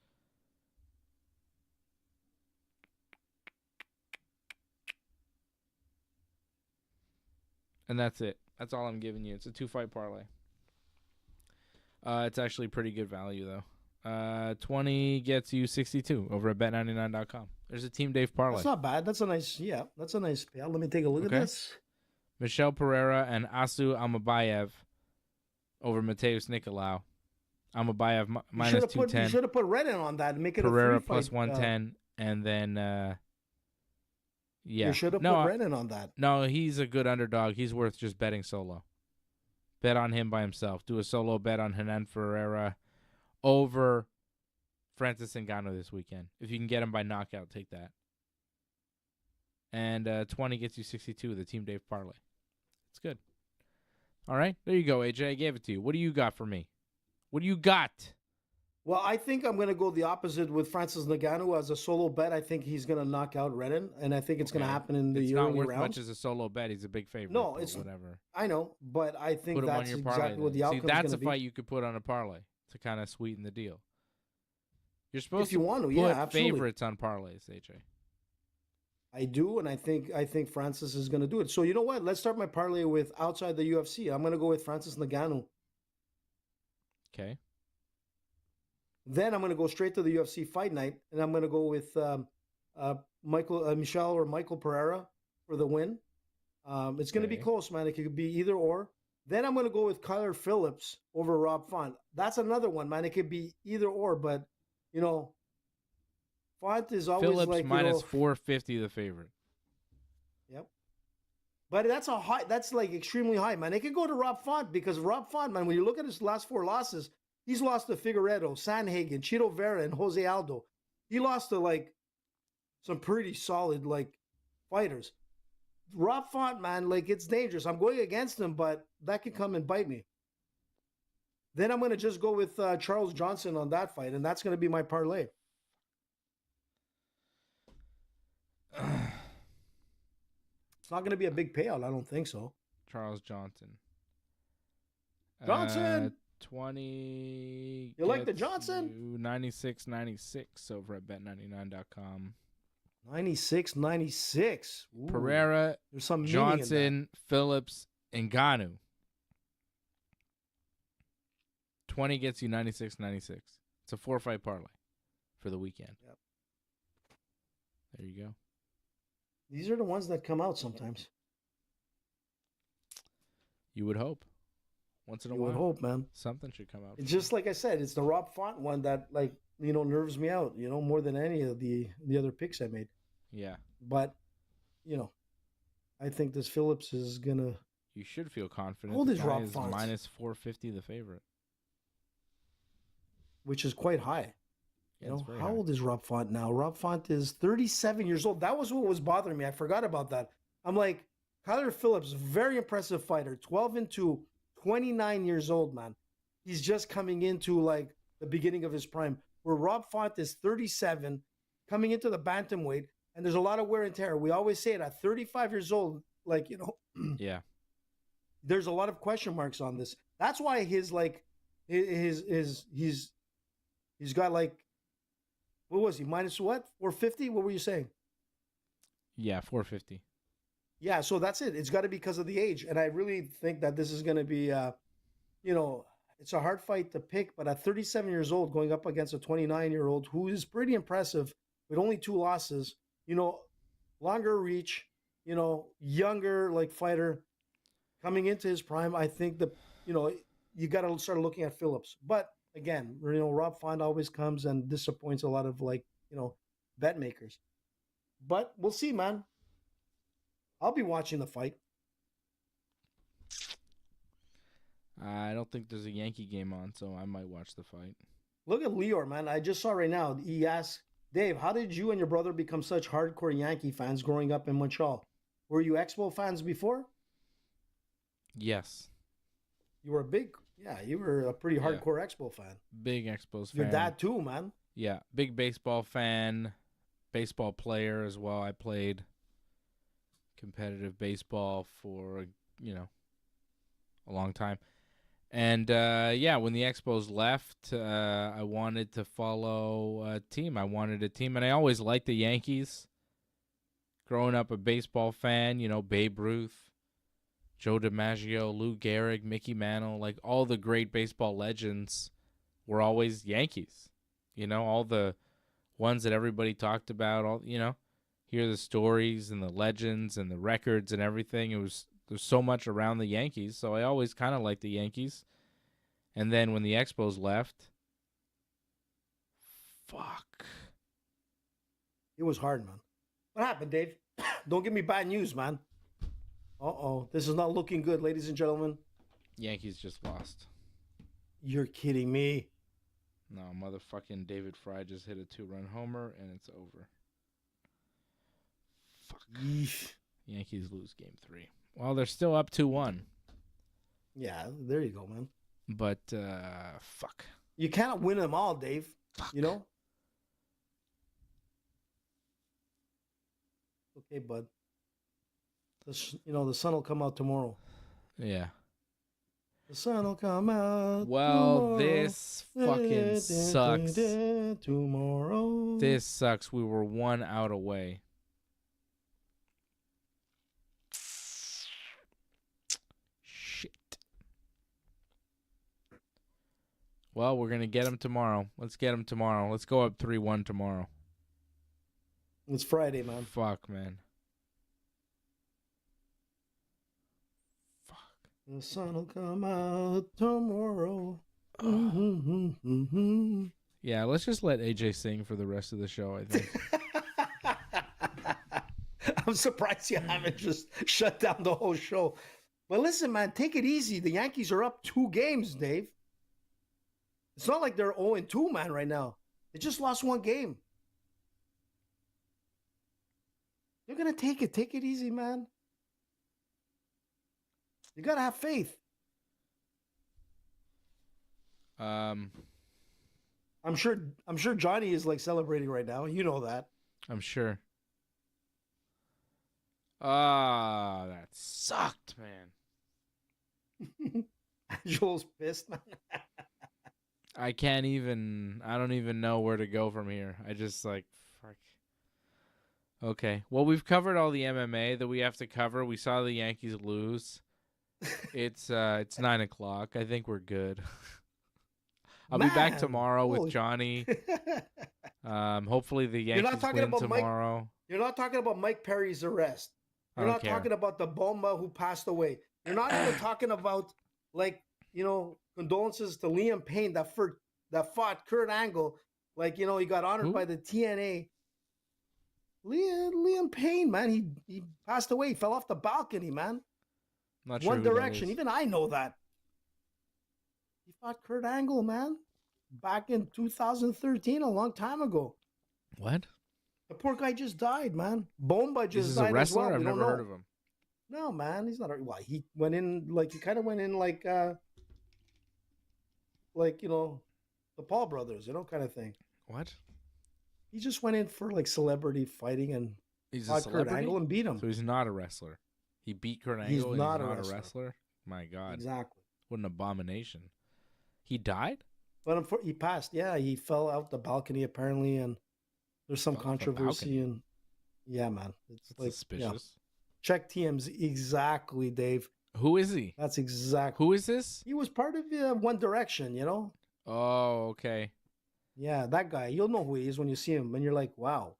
And that's it. That's all I'm giving you. It's a 2-fight parlay. It's actually pretty good value, though. 20 gets you 62 over at bet99.com. There's a Team Dave parlay. That's not bad. That's a nice payout. Let me take a look Okay. at this. Michel Pereira and Asu Almabayev over Mateus Nicolau. Almabayev minus You 210. should have put red in on that and make it Pereira a 3-fight. plus 110. And then, yeah. You should have no, put red in on that. No, he's a good underdog. He's worth just betting solo. Bet on him by himself. Do a solo bet on Hernan Pereira over Francis Ngannou this weekend. If you can get him by knockout, take that. And 20 gets you 62, the Team Dave parlay. It's good. All right, there you go, AJ. I gave it to you. What do you got for me? What do you got? Well, I think I'm going to go the opposite with Francis Ngannou as a solo bet. I think he's going to knock out Redden, and I think it's going to happen in the It's not early worth rounds. much as a solo bet. He's a big favorite. No, but it's- whatever. I know, but I think Put him on that's your parlay. exactly what the then. outcome See, that's is a going to fight be. you could put on a parlay to kind of sweeten the deal. You're supposed If you to want to, put yeah, absolutely. favorites on parlays, AJ. I do, and I think Francis is going to do it. So you know what? Let's start my parlay with outside the UFC. I'm going to go with Francis Ngannou. Okay. Then I'm going to go straight to the UFC Fight Night, and I'm going to go with Michel Pereira for the win. It's going to be Okay. close, man. It could be either or. Then I'm going to go with Kyler Phillips over Rob Font. That's another one, man. It could be either or, but you know, Font is always Phillips like minus 450, the favorite. Yep. But that's a high. That's like extremely high, man. It could go to Rob Font because Rob Font, man, when you look at his last 4 losses, he's lost to Figueiredo, Sanhagen, Chito Vera, and Jose Aldo. He lost to like some pretty solid like fighters. Rob Font, man, like it's dangerous. I'm going against him, but that could come and bite me. Then I'm going to just go with Charles Johnson on that fight, and that's going to be my parlay. It's not going to be a big payout. I don't think so. Charles Johnson. Johnson! 20. You like the gets Johnson? you 96.96 over at bet99.com. 96. Ooh, Pereira, there's some meaning in that. Johnson, Phillips, Ngannou. 20 gets you 96.96. It's a 4-fight parlay for the weekend. Yep. There you go. These are the ones that come out sometimes. You would hope. Once in a You while, would hope, man. something should come out. It's just like I said, it's the Rob Font one that, like, you know, nerves me out, you know, more than any of the other picks I made. Yeah. But, you know, I think this Phillips is gonna. You should feel confident. How old The is guy Rob Font? minus 450, the favorite. Which is quite high. Yeah, You it's know, very how high. old is Rob Font now? Rob Font is 37 years old. That was what was bothering me. I forgot about that. I'm like, Kyler Phillips, very impressive fighter, 12-2, 29 years old, man. He's just coming into like the beginning of his prime. Where Rob Font is 37, coming into the bantamweight, and there's a lot of wear and tear. We always say it at 35 years old, like, you know, Yeah. there's a lot of question marks on this. That's why his He's got like, what was he, minus what, 450? What were you saying? Yeah, 450. Yeah, so that's it. It's got to be because of the age, and I really think that this is going to be, it's a hard fight to pick. But at 37 years old, going up against a 29-year-old who is pretty impressive with only 2 losses, longer reach, younger like fighter coming into his prime. I think you got to start looking at Phillips. But again, Rob Font always comes and disappoints a lot of bet makers. But we'll see, man. I'll be watching the fight. I don't think there's a Yankee game on, so I might watch the fight. Look at Lior, man. I just saw right now. He asked, Dave, how did you and your brother become such hardcore Yankee fans growing up in Montreal? Were you Expo fans before? Yes. You were you were a pretty hardcore Expo fan. Big Expos fan. Your dad too, man. Yeah, big baseball fan, baseball player as well. I played competitive baseball for, a long time. And, when the Expos left, I wanted to follow a team. I wanted a team, and I always liked the Yankees. Growing up a baseball fan, Babe Ruth, Joe DiMaggio, Lou Gehrig, Mickey Mantle, like all the great baseball legends were always Yankees. All the ones that everybody talked about, hear the stories and the legends and the records and everything. There's so much around the Yankees, so I always kind of liked the Yankees. And then when the Expos left, fuck. It was hard, man. What happened, Dave? Don't give me bad news, man. This is not looking good, ladies and gentlemen. Yankees just lost. You're kidding me. No, motherfucking David Fry just hit a 2-run homer, and it's over. Fuck. Yeesh. Yankees lose game 3. Well, they're still up 2-1. Yeah, there you go, man. But, fuck. You cannot win them all, Dave. Fuck. Okay, bud. The sun will come out tomorrow. Yeah. The sun will come out Well, tomorrow. this fucking sucks. Tomorrow. This sucks. We were 1 out away. Shit. Well, we're going to get him tomorrow. Let's get him tomorrow. Let's go up 3-1 tomorrow. It's Friday, man. Fuck, man. The sun will come out tomorrow. Yeah, let's just let AJ sing for the rest of the show, I think. I'm surprised you haven't just shut down the whole show. But listen, man, take it easy. The Yankees are up 2 games, Dave. It's not like they're 0-2, man, right now. They just lost 1 game. They're going to take it. Take it easy, man. You got to have faith. I'm sure Johnny is like celebrating right now. You know that. I'm sure. Ah, that sucked, man. Joel's pissed, man. I don't even know where to go from here. I just fuck. Okay. Well, we've covered all the MMA that we have to cover. We saw the Yankees lose. It's 9 o'clock. I think we're good. I'll be back tomorrow with Johnny. Hopefully the Yankees win tomorrow. You're not talking about Mike Perry's arrest. You're not talking about the Bomba who passed away. You're not even talking about condolences to Liam Payne that fought Kurt Angle. He got honored by the TNA. Liam Payne, man, he passed away. He fell off the balcony, man. Not sure One Direction. Even I know that. He fought Kurt Angle, man, back in 2013, a long time ago. What? The poor guy just died, man. Bomba just died. This is a wrestler? As well. I've never heard of him. No, man, he's not. Well, he went in he kind of went in the Paul brothers, kind of thing. What? He just went in for celebrity fighting and he's a celebrity? Kurt Angle and beat him. So he's not a wrestler. He beat Kurt Angle. He's not a a wrestler. My God. Exactly. What an abomination. He died? But he passed. Yeah, he fell out the balcony apparently, and there's some Fell off a controversy. And yeah, man, it's That's like suspicious. check TMZ exactly, Dave. Who is he? That's exactly. Who is this? He was part of One Direction, you know. Oh, okay. Yeah, that guy. You'll know who he is when you see him, and you're like, wow.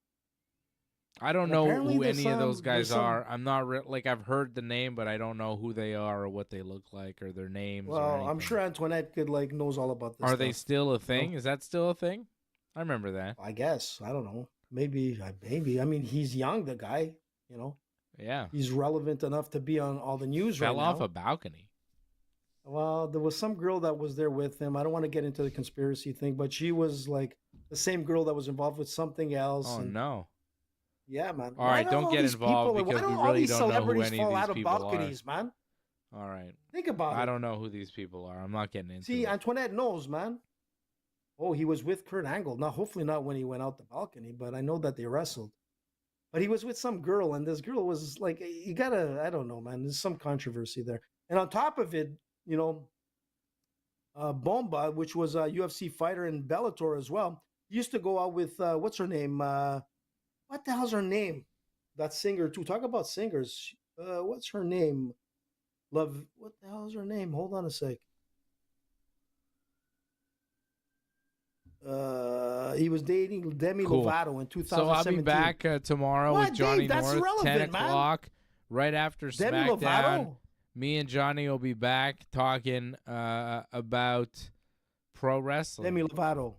I don't And know apparently who there's any of those some- guys there's some- are. I'm not like I've heard the name, but I don't know who they are or what they look like or their names. or Well, I'm anything. sure Antoinette could knows all about this. Are they stuff. still a thing? Is that still a thing? I remember that. I guess I don't know. Maybe. I mean, he's young, the guy. You know, Yeah. he's relevant enough to be on all the news Fell right off now. a balcony. Well, there was some girl that was there with him. I don't want to get into the conspiracy thing, but she was like the same girl that was involved with something else. Oh and- no. Yeah, man. All Why right, do don't all get these involved people- because why we do all really these don't know who celebrities any of fall these out of people are. balconies, man? All right. Think about it. I don't know who these people are. I'm not getting into See, it. Antoinette knows, man. Oh, he was with Kurt Angle. Now, hopefully not when he went out the balcony, but I know that they wrestled. But he was with some girl, and this girl was like, you gotta, I don't know, man. There's some controversy there. And on top of it, you know, Bomba, which was a UFC fighter in Bellator as well, used to go out with, what's her name? What the hell's her name? That singer, too. Talk about singers. What's her name? Love, what the hell is her name? Hold on a sec. He was dating Demi Cool. Lovato in 2017. So I'll be back tomorrow What, with Johnny Dave? That's North, 10 relevant, man. o'clock, right after Demi SmackDown. Lovato? Me and Johnny will be back talking about pro wrestling. Demi Lovato.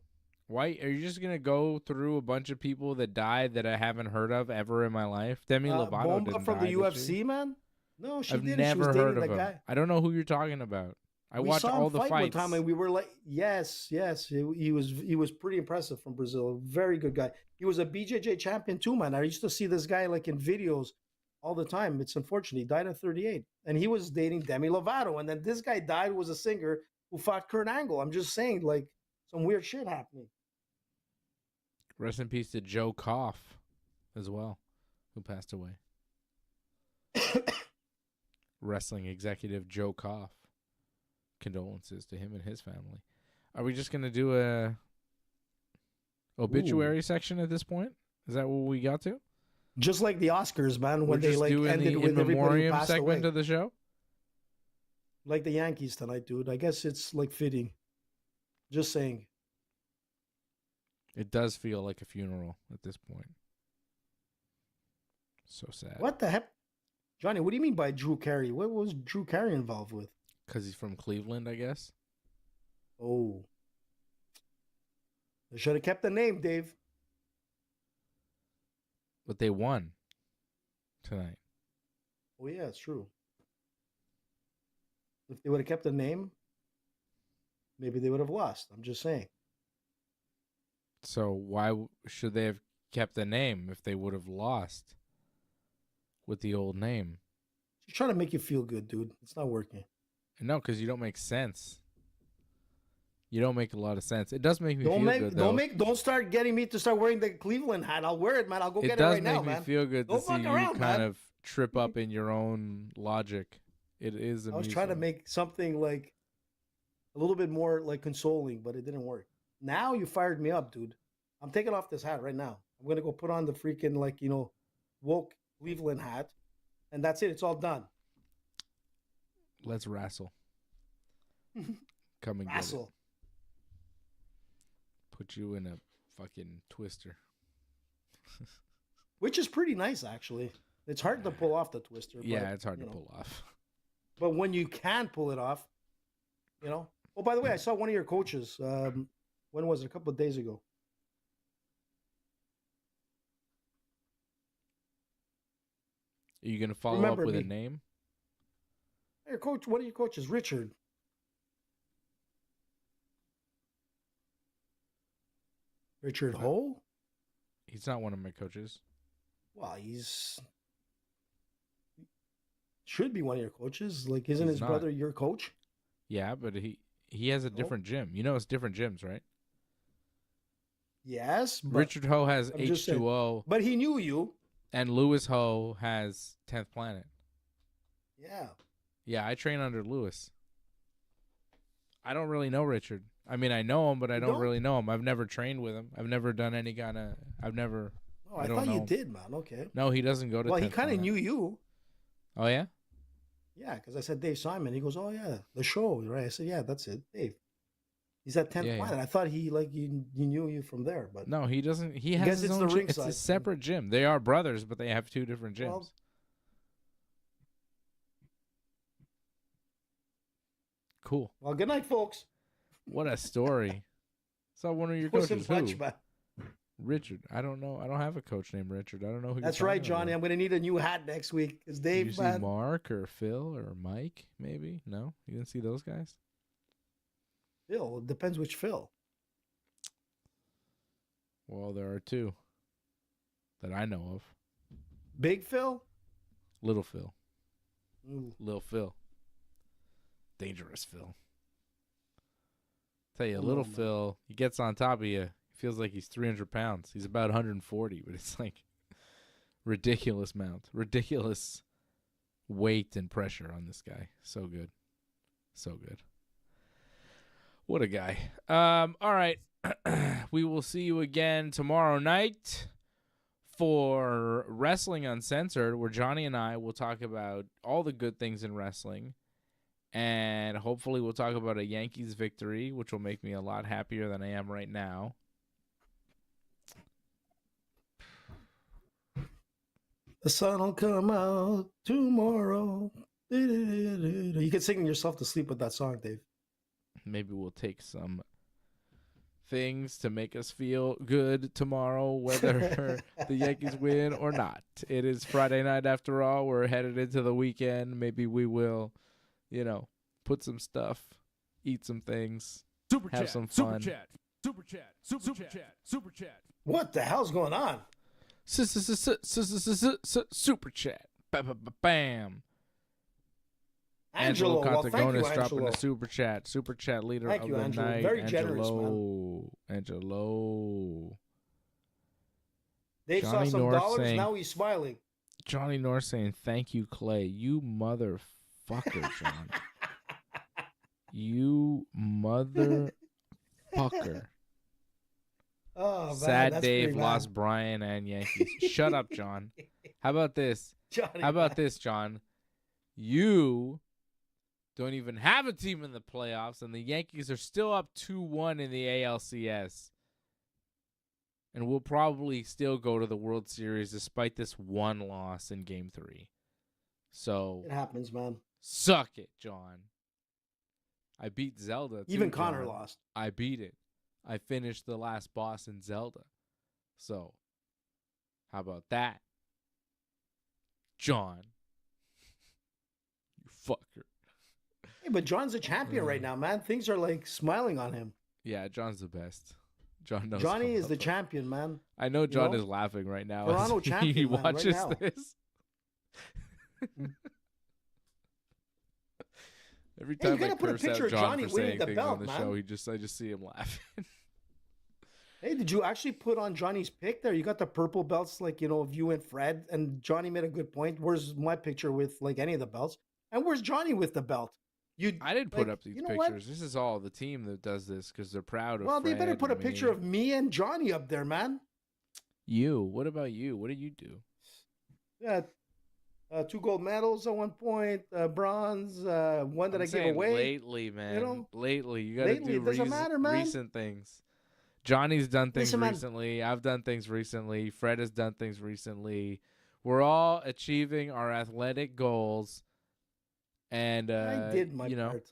Why are you just gonna go through a bunch of people that died that I haven't heard of ever in my life? Demi Lovato Bomba didn't from die, the did she? UFC, man? No, she I've didn't. She was never dating heard of that him. guy. I don't know who you're talking about. I We watch saw him all the fight fights. one time, and we were like, yes. He was pretty impressive from Brazil. A very good guy. He was a BJJ champion too, man. I used to see this guy like in videos all the time. It's unfortunate he died at 38, and he was dating Demi Lovato. And then this guy died, was a singer who fought Kurt Angle. I'm just saying, like some weird shit happening. Rest in peace to Joe Koff as well, who passed away. Wrestling executive Joe Koff. Condolences to him and his family. Are we just gonna do a obituary section at this point? Is that what we got to? Just like the Oscars, man, We're when they just like doing ended the with in everybody who memoriam passed segment away. of the show. Like the Yankees tonight, dude. I guess it's like fitting. Just saying. It does feel like a funeral at this point. So sad. What the heck? Johnny, what do you mean by Drew Carey? What was Drew Carey involved with? Because he's from Cleveland, I guess. Oh. They should have kept the name, Dave. But they won tonight. Oh, yeah, it's true. If they would have kept the name, maybe they would have lost. I'm just saying. So why should they have kept the name if they would have lost with the old name? She's trying to make you feel good, dude. It's not working. No, because you don't make sense. You don't make a lot of sense. It does make me feel good, though. Don't start getting me to start wearing the Cleveland hat. I'll wear it, man. I'll go get it right now, It does make man. me feel good to Don't see fuck you around, kind man. of trip up in your own logic. It is amusing. I was trying to make something like a little bit more like consoling, but it didn't work. Now you fired me up, dude. I'm taking off this hat right now. I'm gonna go put on the freaking woke Cleveland hat, and that's it. It's all done. Let's wrestle. Come and Wrestle. get it. Put you in a fucking twister. Which is pretty nice, actually. It's hard to pull off the twister. Yeah, but, it's hard to you know. pull off. But when you can pull it off, Oh, by the way, I saw one of your coaches. When was it? A couple of days ago. Are you going to follow Remember up with a me. name? Your coach, one of your coaches, Richard. Richard Ho? He's not one of my coaches. Well, should be one of your coaches. Like, isn't He's his not. brother your coach? Yeah, but he has a different gym. You know, it's different gyms, right? Yes, but, Richard Ho has I'm just saying. H2O, but he knew you. and Lewis Ho has 10th Planet. Yeah. Yeah, I train under Lewis. I don't really know Richard. I mean, I know him, but I You don't don't? really know him. I've never trained with him. I've never done any kind of. I've never. Oh, I I don't thought know you him. did, man. Okay. No, he doesn't go to. Well, he 10th kind of Planet. knew you. Oh yeah. Yeah, because I said Dave Simon. He goes, "Oh yeah, the show, right?" I said, "Yeah, that's it, Dave." He's at 10th Yeah, yeah. Planet. I thought he knew you from there, but No, he doesn't. He I has guess his it's own the gym. It's Ringside a thing. separate gym. They are brothers, but they have two different gyms. Well, Cool. well, good night, folks. What a story. So one of your Wasn't coaches, much, who? man. Richard. I don't know. I don't have a coach named Richard. I don't know who. That's you're right, talking Johnny. about. I'm gonna need a new hat next week. It's Did Dave, you see man. Mark or Phil or Mike? Maybe no. You didn't see those guys. Phil. It depends which Phil. Well, there are two that I know of. Big Phil. Little Phil. Ooh. Lil Phil. Dangerous Phil. Tell you, Come little on, man. Phil, he gets on top of you. He feels like he's 300 pounds. He's about 140, but it's like ridiculous amount. Ridiculous weight and pressure on this guy. So good. So good. What a guy. All right. We will see you again tomorrow night for Wrestling Uncensored, where Johnny and I will talk about all the good things in wrestling. And hopefully we'll talk about a Yankees victory, which will make me a lot happier than I am right now. The sun will come out tomorrow. You can sing yourself to sleep with that song, Dave. Maybe we'll take some things to make us feel good tomorrow, whether the Yankees win or not. It is Friday night after all. We're headed into the weekend. Maybe we will, put some stuff, eat some things, have some fun. Super chat. What the hell's going on? Super chat. Bam. Angelo, well, thank you, Contagonis dropping Angelo. the super chat. Super chat leader Thank of you, the Angelo. night. Very generous, Angelo. Dave Johnny saw some North dollars, saying- now he's smiling. Johnny North saying, "Thank you, Clay. You motherfucker, John. You motherfucker." Oh, man, Sad that's Dave pretty lost bad. Brian and Yankees. Shut up, John. How about this? Johnny, How about man. this, John? You don't even have a team in the playoffs, and the Yankees are still up 2-1 in the ALCS. And we'll probably still go to the World Series despite this one loss in Game 3. So, It happens, man. suck it, John. I beat Zelda, too, Even Connor John. lost. I beat it. I finished the last boss in Zelda. So, how about that? John. You fucker. Hey, but John's a champion right now, man. Things are like smiling on him. Yeah, John's the best. John knows. Johnny how is the to- champion, man. I know John know? is laughing right now Toronto as champion, he man, right watches now. this. Every Hey, you time I gotta put a curse picture out of John Johnny for winning saying the things belt, on the man. show, I just see him laughing. Hey, did you actually put on Johnny's pic there? You got the purple belts, like, of you and Fred. And Johnny made a good point. Where's my picture with, like, any of the belts? And where's Johnny with the belt? I didn't put like, up these you know what? pictures. This is all the team that does this because they're proud of. Well, they better Fred put a and picture me. of me and Johnny up there, man. You. What about you? What did you do? Yeah, 2 gold medals at one point, bronze, one that I'm I gave saying away. lately, man. know? Lately, you got to Lately, do it doesn't matter, man. recent things. Johnny's done things Listen, man. recently. I've done things recently. Fred has done things recently. We're all achieving our athletic goals. And I did my part.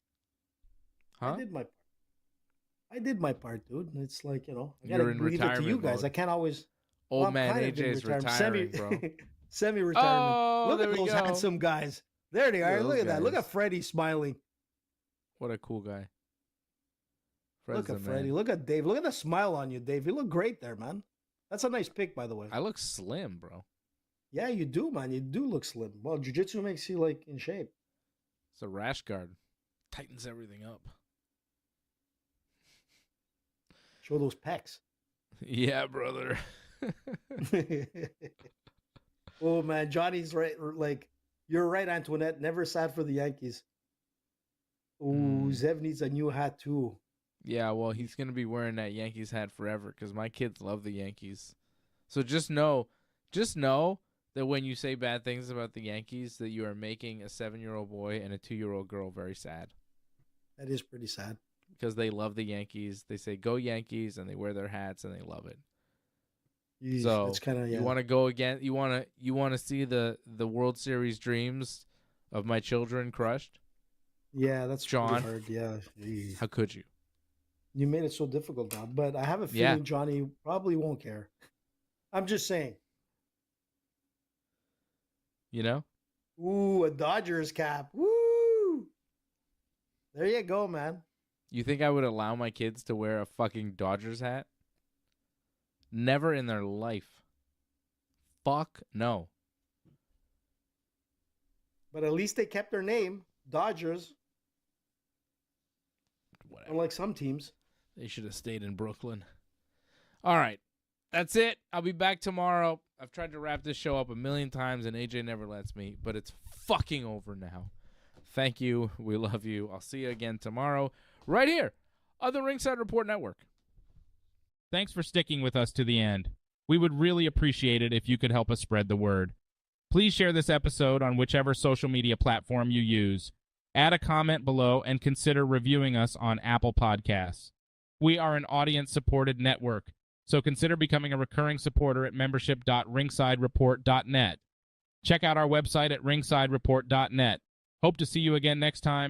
Huh? I did my part, dude. It's like, I You're gotta in leave it to you retirement guys. mode. I can't always. Old I'm man kind of in AJ's retirement. retiring, bro. Semi-retirement. Oh, Look there at we those go. handsome guys. There they are. at Look those at that. Look guys. at Freddie smiling. What a cool guy. Fred's Look at the Freddie. man. Look at Dave. Look at the smile on you, Dave. You look great there, man. That's a nice pic, by the way. I look slim, bro. Yeah, you do, man. You do look slim. Well, jiu-jitsu makes you, like, in shape. It's a rash guard. Tightens everything up. Show those pecs. Yeah, brother. Oh, man. Johnny's right. Like, you're right, Antoinette. Never sad for the Yankees. Ooh, Zev needs a new hat too. Yeah, well, he's going to be wearing that Yankees hat forever because my kids love the Yankees. So just know that when you say bad things about the Yankees, that you are making a 7-year-old boy and a 2-year-old girl very sad. That is pretty sad. Because they love the Yankees. They say, go Yankees, and they wear their hats, and they love it. Jeez, So that's kind of, you want to go again? You want to see the World Series dreams of my children crushed? Yeah, that's John. pretty hard. Yeah. Jeez. How could you? You made it so difficult now, but I have a feeling Johnny probably won't care. I'm just saying. You know? Ooh, a Dodgers cap. Woo! There you go, man. You think I would allow my kids to wear a fucking Dodgers hat? Never in their life. Fuck no. But at least they kept their name, Dodgers. Whatever. Unlike some teams. They should have stayed in Brooklyn. All right. That's it. I'll be back tomorrow. I've tried to wrap this show up a million times, and AJ never lets me, but it's fucking over now. Thank you. We love you. I'll see you again tomorrow right here on the Ringside Report Network. Thanks for sticking with us to the end. We would really appreciate it if you could help us spread the word. Please share this episode on whichever social media platform you use. Add a comment below and consider reviewing us on Apple Podcasts. We are an audience-supported network, so consider becoming a recurring supporter at membership.ringsidereport.net. Check out our website at ringsidereport.net. Hope to see you again next time.